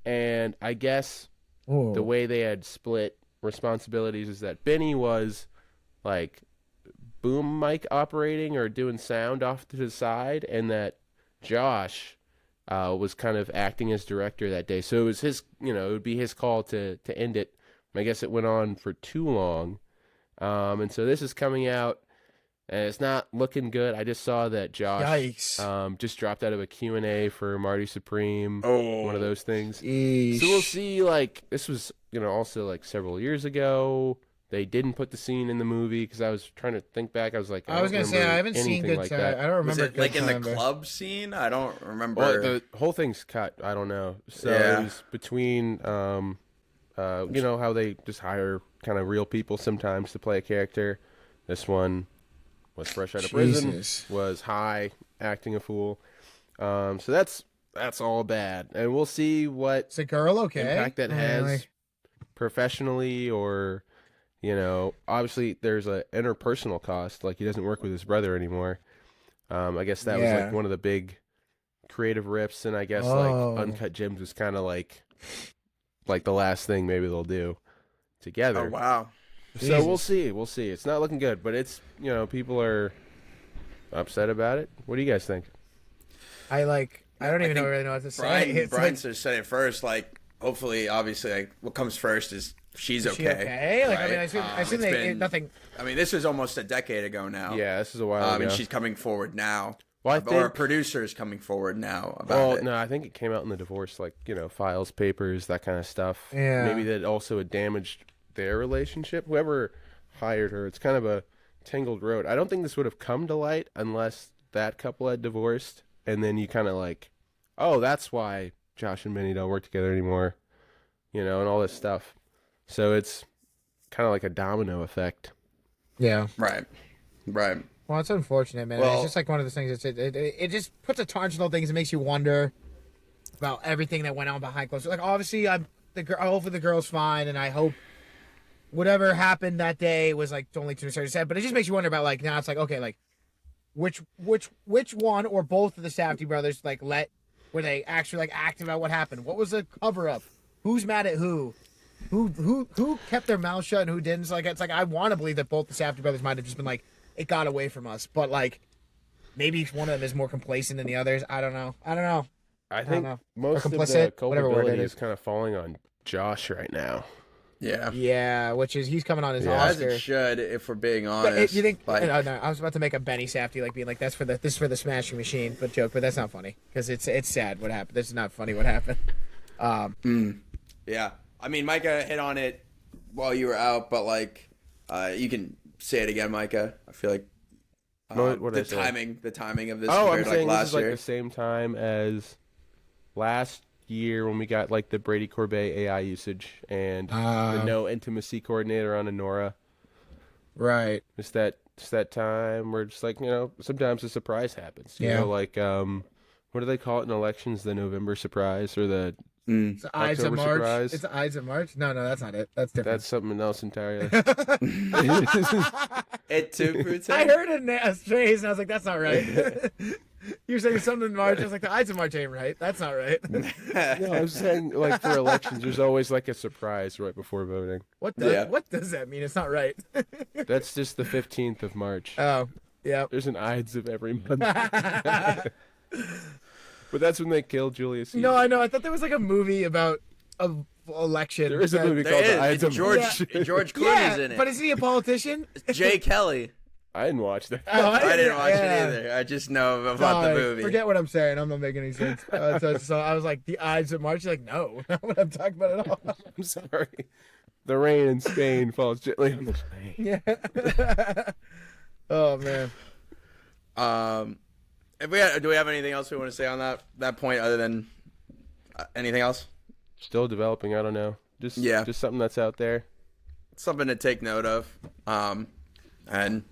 And I guess the way they had split responsibilities is that Benny was boom mic operating or doing sound off to the side, and that Josh was kind of acting as director that day. So it was his, it would be his call to end it. I guess it went on for too long. And so this is coming out, and it's not looking good. I just saw that Josh yikes! just dropped out of a Q&A for Marty Supreme, Oh. one of those things. Eesh. So we'll see, this was, also several years ago. They didn't put the scene in the movie because I was trying to think back. I was like, I was gonna say I haven't seen Good Time. I don't was remember. it like Good in the Time, but- club scene? I don't remember. Well, the whole thing's cut. I don't know. So Yeah. it was between, how they just hire kind of real people sometimes to play a character. This one was fresh out of prison, Jesus. was high, acting a fool. So that's all bad, and we'll see what Is the girl okay? impact that has Like, professionally, or obviously there's a interpersonal cost. He doesn't work with his brother anymore. I guess that was Yeah. one of the big creative rips, and I guess Oh. Uncut Gems was kind of like the last thing maybe they'll do together. Oh wow. So we'll see. It's not looking good, but it's people are upset about it. What do you guys think? I I don't even really know what to say. Brian said it first. Like, hopefully, obviously, like what comes first is she's okay. She okay? Like, right? I assume nothing. I mean, this was almost a decade ago now. Yeah, this is a while ago. And she's coming forward now. Well, or a producer is coming forward now about it. No, I think it came out in the divorce, like, files, papers, that kind of stuff. Yeah. Maybe that also had damaged their relationship. Whoever hired her, it's kind of a tangled road. I don't think this would have come to light unless that couple had divorced, and then you kind of like, oh, that's why Josh and Benny don't work together anymore, and all this stuff. So it's kind of like a domino effect. Yeah. Right. Well, it's unfortunate, man. It's just like one of those things. It just puts a tarnish on things. It makes you wonder about everything that went on behind closed doors. Like, obviously, hopefully the girl's fine, and I hope whatever happened that day was like only to a certain extent. But it just makes you wonder about, like, now it's like, okay, like which one or both of the Safdie brothers were they actually like active about what happened? What was the cover up? Who's mad at who? Who kept their mouth shut and who didn't? So, like, it's like I want to believe that both the Safdie brothers might have just been like, it got away from us, but like maybe one of them is more complacent than the others. I don't know. I think most of the culpability is kind of falling on Josh right now. Yeah, which is he's coming on his Oscar. As it should, if we're being honest. You think? No, I was about to make a Benny Safdie, like being like, this is for the Smashing Machine, but that's not funny because it's sad what happened. This is not funny what happened. Yeah, I mean, Micah hit on it while you were out, but like, you can say it again, Micah. I feel like the timing of this. Oh, I'm saying last this is like year. the same time as last year when we got like the Brady Corbet AI usage and the no intimacy coordinator on Honora. Right. It's that time where just like, sometimes a surprise happens. You know, like what do they call it in elections? The November surprise or the It's the Ides of March. Surprise. It's the Ides of March. No, that's not it. That's different. That's something else entirely. It too. I heard a phrase and I was like, that's not right. You're saying something in March. I was like, the Ides of March ain't right. That's not right. No, I was saying like for elections, there's always like a surprise right before voting. What does that mean? It's not right. That's just the 15th of March. Oh, yeah. There's an Ides of every month. But that's when they killed Julius Caesar. No, I know. I thought there was like a movie about an election. There is a movie called The Ides of George Clooney's in it. But is he a politician? Jay Kelly. I didn't watch that. Oh, I didn't watch it either. I just know about the movie. Forget what I'm saying. I'm not making any sense. So I was like, the Ides of March. You're like, no, not what I'm talking about at all. I'm sorry. The rain in Spain falls gently on the plain. Yeah. Oh man. Do we have anything else we want to say on that point other than anything else? Still developing. I don't know. Just something that's out there. Something to take note of. And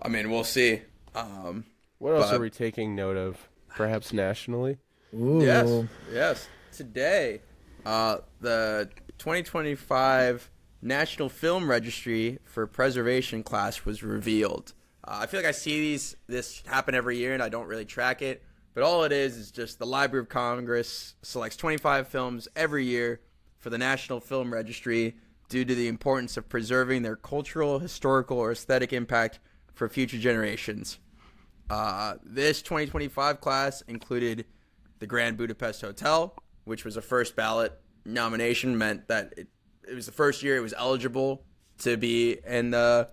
I mean, we'll see. What else are we taking note of? Perhaps nationally? Ooh. Yes. Today, the 2025 National Film Registry for Preservation class was revealed. I feel like I see this happen every year, and I don't really track it. But all it is just the Library of Congress selects 25 films every year for the National Film Registry due to the importance of preserving their cultural, historical, or aesthetic impact for future generations. This 2025 class included the Grand Budapest Hotel, which was a first ballot nomination, meant that it was the first year it was eligible to be in the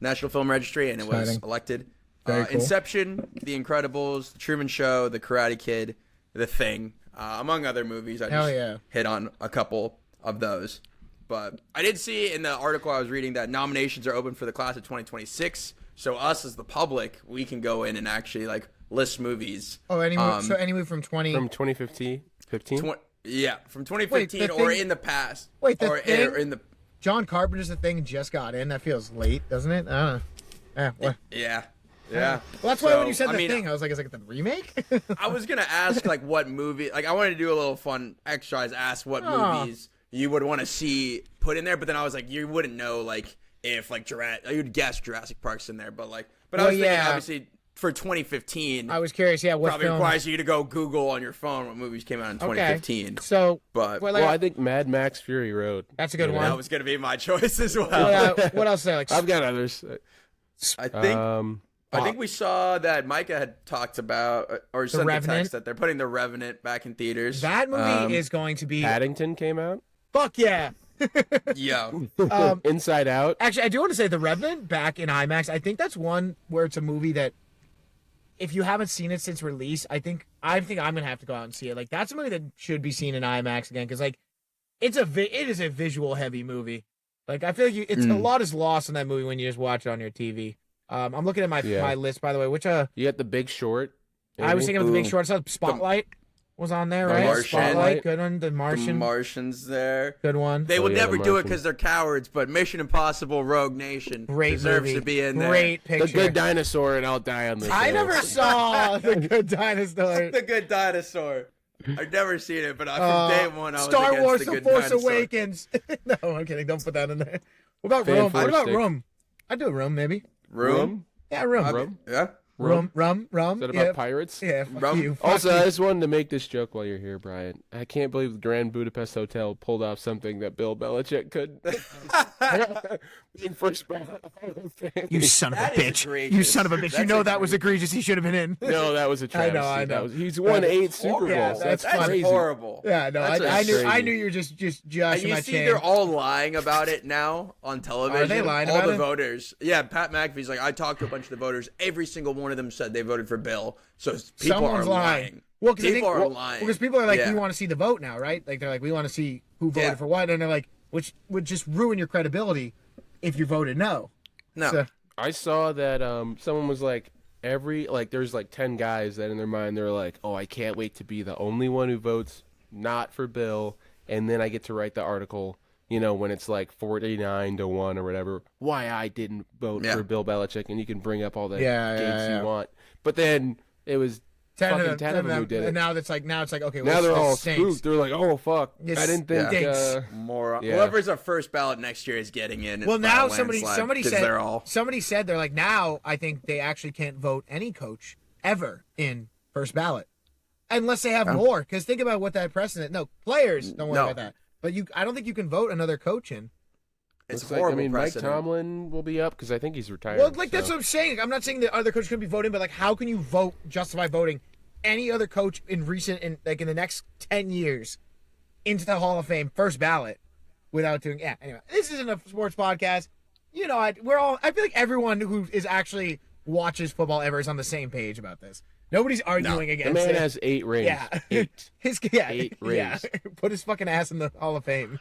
National Film Registry, and it was elected. Cool. Inception, The Incredibles, The Truman Show, The Karate Kid, The Thing, among other movies. I just hit on a couple of those. But I did see in the article I was reading that nominations are open for the class of 2026. So us as the public, we can go in and actually like list movies. Oh, any movie from 2015? 15? Yeah, from 2015 or in the past. Wait, The or Thing? in the John Carpenter's The Thing just got in. That feels late, doesn't it? I don't know. Yeah. Well, that's why when you said The Thing, I was like, is it the remake? I was going to ask, like, what movie... Like, I wanted to do a little fun exercise, ask what movies you would want to see put in there, but then I was like, you wouldn't know, like, if, like, you'd guess Jurassic Park's in there, but I was thinking, obviously, for 2015... I was curious, what probably film... requires you to go Google on your phone what movies came out in 2015. Okay. So... But... Well, I think Mad Max Fury Road. That's a good one. That was going to be my choice as well. What else? Like, I've got others. I think... I think we saw that Micah had talked about, or sent the text that they're putting The Revenant back in theaters. That movie is going to be... Paddington came out? Fuck yeah. Yeah. Inside Out. Actually, I do want to say The Revenant back in IMAX. I think that's one where it's a movie that, if you haven't seen it since release, I think I'm gonna have to go out and see it. Like, that's a movie that should be seen in IMAX again, because like it is a visual heavy movie. Like, I feel like a lot is lost in that movie when you just watch it on your TV. I'm looking at my list, by the way. Which you got The Big Short. I was thinking of The Big Short. So Spotlight was on there, right? Martian. Spotlight, good one. The Martian. The Martian's there. Good one. They would never do it because they're cowards, but Mission Impossible Rogue Nation deserves to be in there. Great picture. The Good Dinosaur, and I'll die on this. I never saw The Good Dinosaur. The Good Dinosaur. I've never seen it, but from day one, I was Star against Wars: The The Good Force Dinosaur. Awakens. No, I'm kidding. Don't put that in there. What about Room? What about Room? I'd do Room, maybe. Room? Yeah, Room. Yeah. Rum. Is that about pirates? Yeah, fuck you. Also, I just wanted to make this joke while you're here, Brian. I can't believe the Grand Budapest Hotel pulled off something that Bill Belichick couldn't. In first ballot. You son of a bitch. Egregious. You son of a bitch. You know that was egregious. He should have been in. No, that was a travesty. I know. He's won 8 Super Bowls. Yeah, that's That's crazy. horrible. Yeah, no, I knew you were just And joshing you my see, chain. they're all lying about it now on television. Are they lying all about the it? voters. Yeah, Pat McAfee's like, I talked to a bunch of the voters. Every single one of them said they voted for Bill. So people Someone's are lying. Well, people are lying. Because people are like, Yeah. we want to see the vote now, right? Like, they're like, we want to see who voted for what. And they're like, which would just ruin your credibility if you voted no. No. So, I saw that someone was like, there's like 10 guys that in their mind they're like, oh, I can't wait to be the only one who votes not for Bill, and then I get to write the article, when it's like 49-1 or whatever, why I didn't vote for Bill Belichick, and you can bring up all the dates you want. But then it was 10 of them who did it. And now it's like, okay, now they're all spooked. They're like, oh fuck, I didn't think. Whoever's a first ballot next year is getting in. Well, now somebody said they're like, now I think they actually can't vote any coach ever in first ballot unless they have more. Because think about what that precedent. No, players don't worry about that. But I don't think you can vote another coach in. It's horrible. Mike Tomlin will be up because I think he's retired. Well, that's what I'm saying. I'm not saying the other coach could be voting, but like, how can you justify voting any other coach in in the next 10 years into the Hall of Fame first ballot without doing? Yeah. Anyway, this isn't a sports podcast. I feel like everyone who is actually watches football ever is on the same page about this. Nobody's arguing against it. The man has 8 rings. Yeah. 8. 8 rings. Yeah. Put his fucking ass in the Hall of Fame.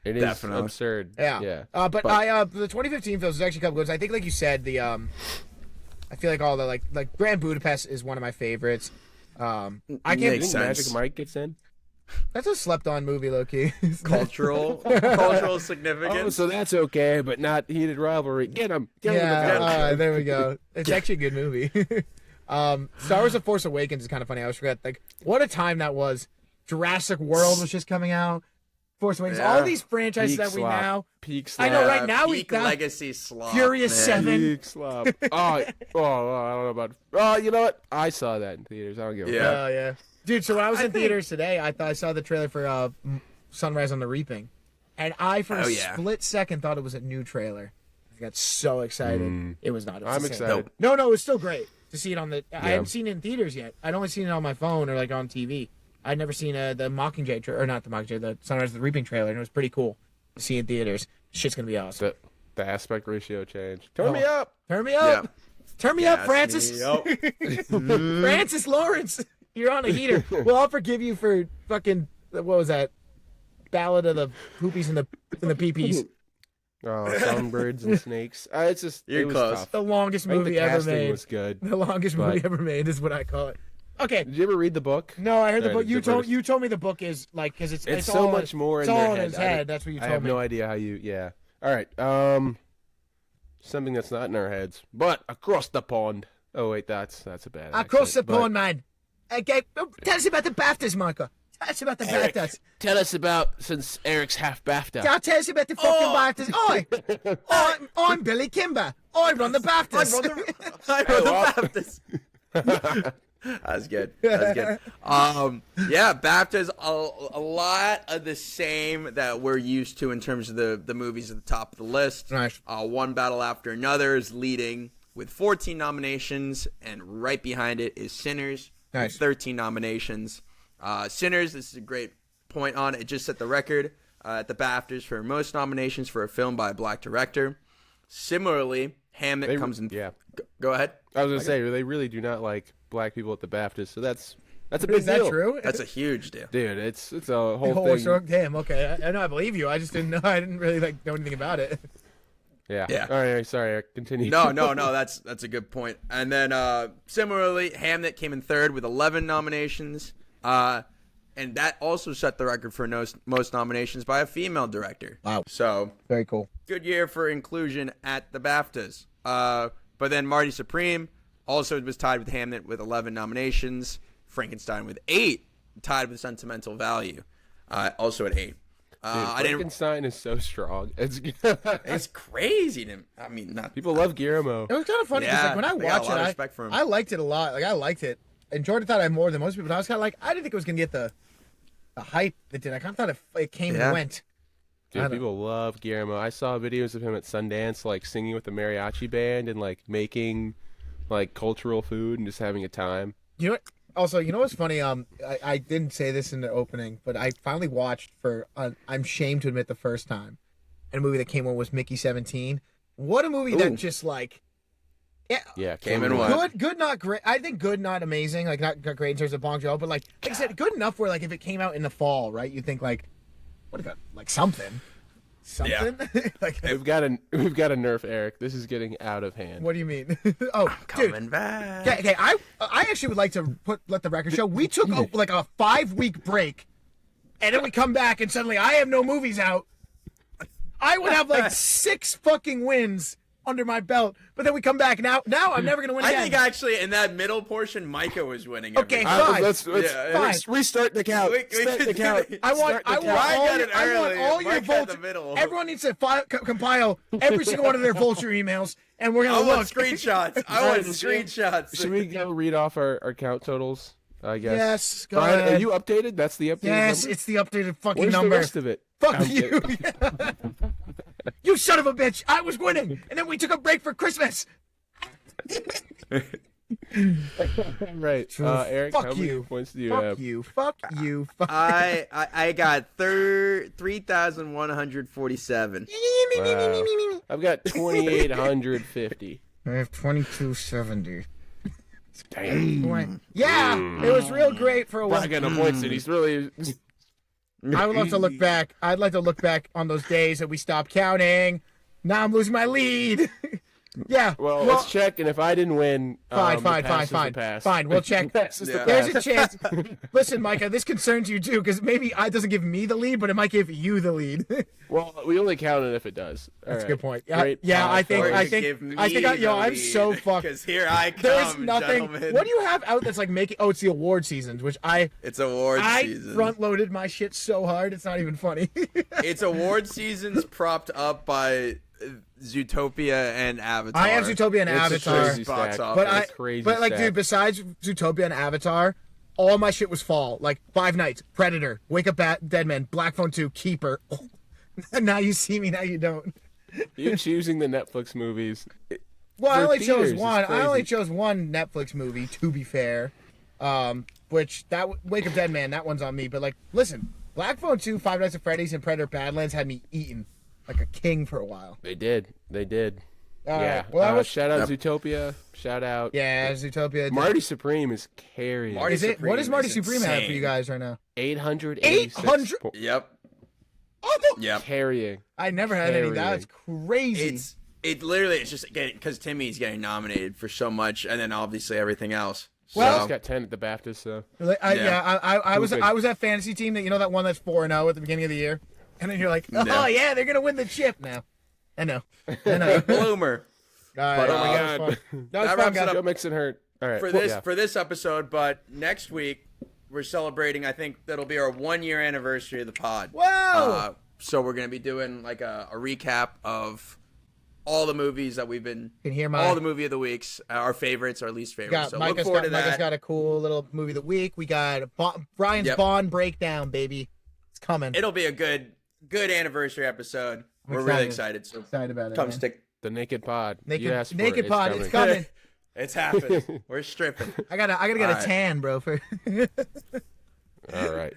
It is definitely absurd. Yeah. But the 2015 films is actually a couple good. I think, like you said, I feel like all the like Grand Budapest is one of my favorites. I can't Makes think sense. Magic Mike gets in. That's a slept-on movie, low-key. Cultural significance. Oh, so that's okay, but not heated rivalry. Get him. Yeah. There we go. It's actually a good movie. Star Wars: The Force Awakens is kind of funny. I always forget. Like, what a time that was. Jurassic World was just coming out. Force Awakens. All these franchises that we now. Peak slop. I know. Right now Peak legacy slop. Furious 7. Peak slop. I don't know about. Oh, you know what? I saw that in theaters. I don't give a fuck. Yeah. Dude, so when I was in theaters today, I saw the trailer for Sunrise on the Reaping, and I for a split second thought it was a new trailer. I got so excited. It was not. I'm excited. No, it was still great to see it on the. I haven't seen it in theaters yet. I'd only seen it on my phone or like on TV. I'd never seen the Mockingjay or not the Mockingjay, the Sunrise on the Reaping trailer, and it was pretty cool to see in theaters. Shit's gonna be awesome. The aspect ratio change. Turn me up. Turn me up. Yeah. Turn me up, Francis. Francis Lawrence. You're on a heater. Well, I'll forgive you for fucking what was that? Ballad of the Poopies and the Peepees. Oh, songbirds and snakes. It's just You're close. Tough. The longest I think movie the ever casting made. was good. The longest movie ever made is what I call it. Okay. Did you ever read the book? No, I heard the book. You told me the book is like because it's so all, much more it's in all their in head. his head. That's what you told me. I have no idea how you. Yeah. All right. Something that's not in our heads, but across the pond. Oh wait, that's a bad. Across accent, the pond, man. Okay, tell us about the BAFTAs, Micah. Tell us about the BAFTAs. Tell us about since Eric's half BAFTA. Tell us about the fucking BAFTAs. I'm Billy Kimber. I run the BAFTAs. I run the BAFTAs. That's good. Yeah, BAFTAs a lot of the same that we're used to in terms of the movies at the top of the list. Nice. One battle after another is leading with 14 nominations, and right behind it is Sinners with 13 nominations. Sinners, this is a great point on it. It just set the record at the BAFTAs for most nominations for a film by a black director. Similarly, Hamnet comes in. Yeah. Go ahead. I was gonna say they really do not like black people at the BAFTAs, so that's a big deal. Is that true? That's a huge deal, dude. It's a whole thing. Damn. Okay. I know. I believe you. I just didn't know. I didn't really know anything about it. Yeah. All right. Sorry. Continue. No. That's a good point. And then similarly, Hamnet came in third with 11 nominations, and that also set the record for most nominations by a female director. Wow. So very cool. Good year for inclusion at the BAFTAs. But then Marty Supreme also was tied with Hamnet with 11 nominations. Frankenstein with 8, tied with Sentimental Value, also at 8. Frankenstein is so strong. It's crazy to people love Guillermo. It was kind of funny because when I watched it, I liked it a lot. Like I liked it, and Jordan thought I had more than most people. But I was kind of like, I didn't think it was gonna get the hype it did. I kind of thought it came and went. Dude, people love Guillermo. I saw videos of him at Sundance, like singing with the mariachi band and like making like cultural food and just having a time. You know what? Also, you know what's funny? I didn't say this in the opening, but I finally watched for I'm ashamed to admit the first time, and a movie that came on was Mickey 17. What a movie that just like, came in one. Good, not great. I think good, not amazing. Like not great in terms of Bong Joon, but like I said, good enough where like if it came out in the fall, right? You think like, what about like something? Yeah. Like, we've got to nerf Eric. This is getting out of hand. What do you mean? I'm coming back. Okay, I actually would like to let the record show we took like a 5-week break, and then we come back and suddenly I have no movies out. I would have like 6 fucking wins under my belt, but then we come back now I'm never gonna win again. I think actually in that middle portion, Micah was winning. Okay, fine. Let's restart the count. I want all your vulture. Everyone needs to compile every single one of their vulture emails, and we're gonna look. Screenshots. I want screenshots. Should we go read off our count totals? I guess. Yes. Go Brian, ahead. are you updated? That's the updated Yes, number? It's the updated fucking Where's number. The rest of it? Fuck you. You son of a bitch. I was winning, and then we took a break for Christmas. Right. Eric, how many points do you have? Fuck you. I got 3,147. Wow. I've got 2,850. I have 2,270. Damn. Yeah, it was real great for a while. I got no points, and he's really... I would love to look back. I'd like to look back on those days that we stopped counting. Now I'm losing my lead. Yeah. Well, let's check, and if I didn't win, fine. We'll check. There's a chance. Listen, Micah, this concerns you too, because maybe it doesn't give me the lead, but it might give you the lead. Well, we only count it if it does. That's a good point. I think I'm so fucked. Because here I come. There's nothing. Gentlemen. What do you have out that's like making? Oh, it's the award seasons, which It's award season. I front loaded my shit so hard, it's not even funny. It's award seasons propped up by Zootopia and Avatar. I have Zootopia and Avatar, dude, besides Zootopia and Avatar, all my shit was fall. Like Five Nights, Predator, Wake Up Dead Man, Black Phone 2, Keeper. Now you see me, now you don't. You choosing the Netflix movies? Well, I only chose one. I only chose one Netflix movie, to be fair. Which Wake Up Dead Man, that one's on me. But like, listen, Black Phone 2, Five Nights at Freddy's, and Predator Badlands had me eaten like a king for a while. They did. Yeah. Well, shout out Zootopia. Shout out. Yeah, Zootopia. Marty Supreme is carrying. What does Marty Supreme have for you guys right now? 800. Yep. Yep. Carrying. I never had any. That's crazy. It's just because Timmy's getting nominated for so much, and then obviously everything else. Well, he's got 10 at the BAFTAs, so. I was that fantasy team that one that's 4-0 at the beginning of the year, and then you're like, yeah, they're gonna win the chip now. I know. Bloomer. But, oh my god, that wraps it up. Joe Mixon hurt. All right. For this episode, but next week we're celebrating. I think that'll be our 1-year anniversary of the pod. Whoa! So we're gonna be doing like a recap of all the movies that we've been. All the movie of the weeks, our favorites, our least favorites. So look forward to that. Micah's got a cool little movie of the week. We got Brian's Bond breakdown, baby. It's coming. It'll be a good anniversary episode. We're really excited. So excited about it. Come man. stick the Naked Pod. Naked Pod. It's coming. It's happening. We're stripping. I gotta get a tan, bro. For All right.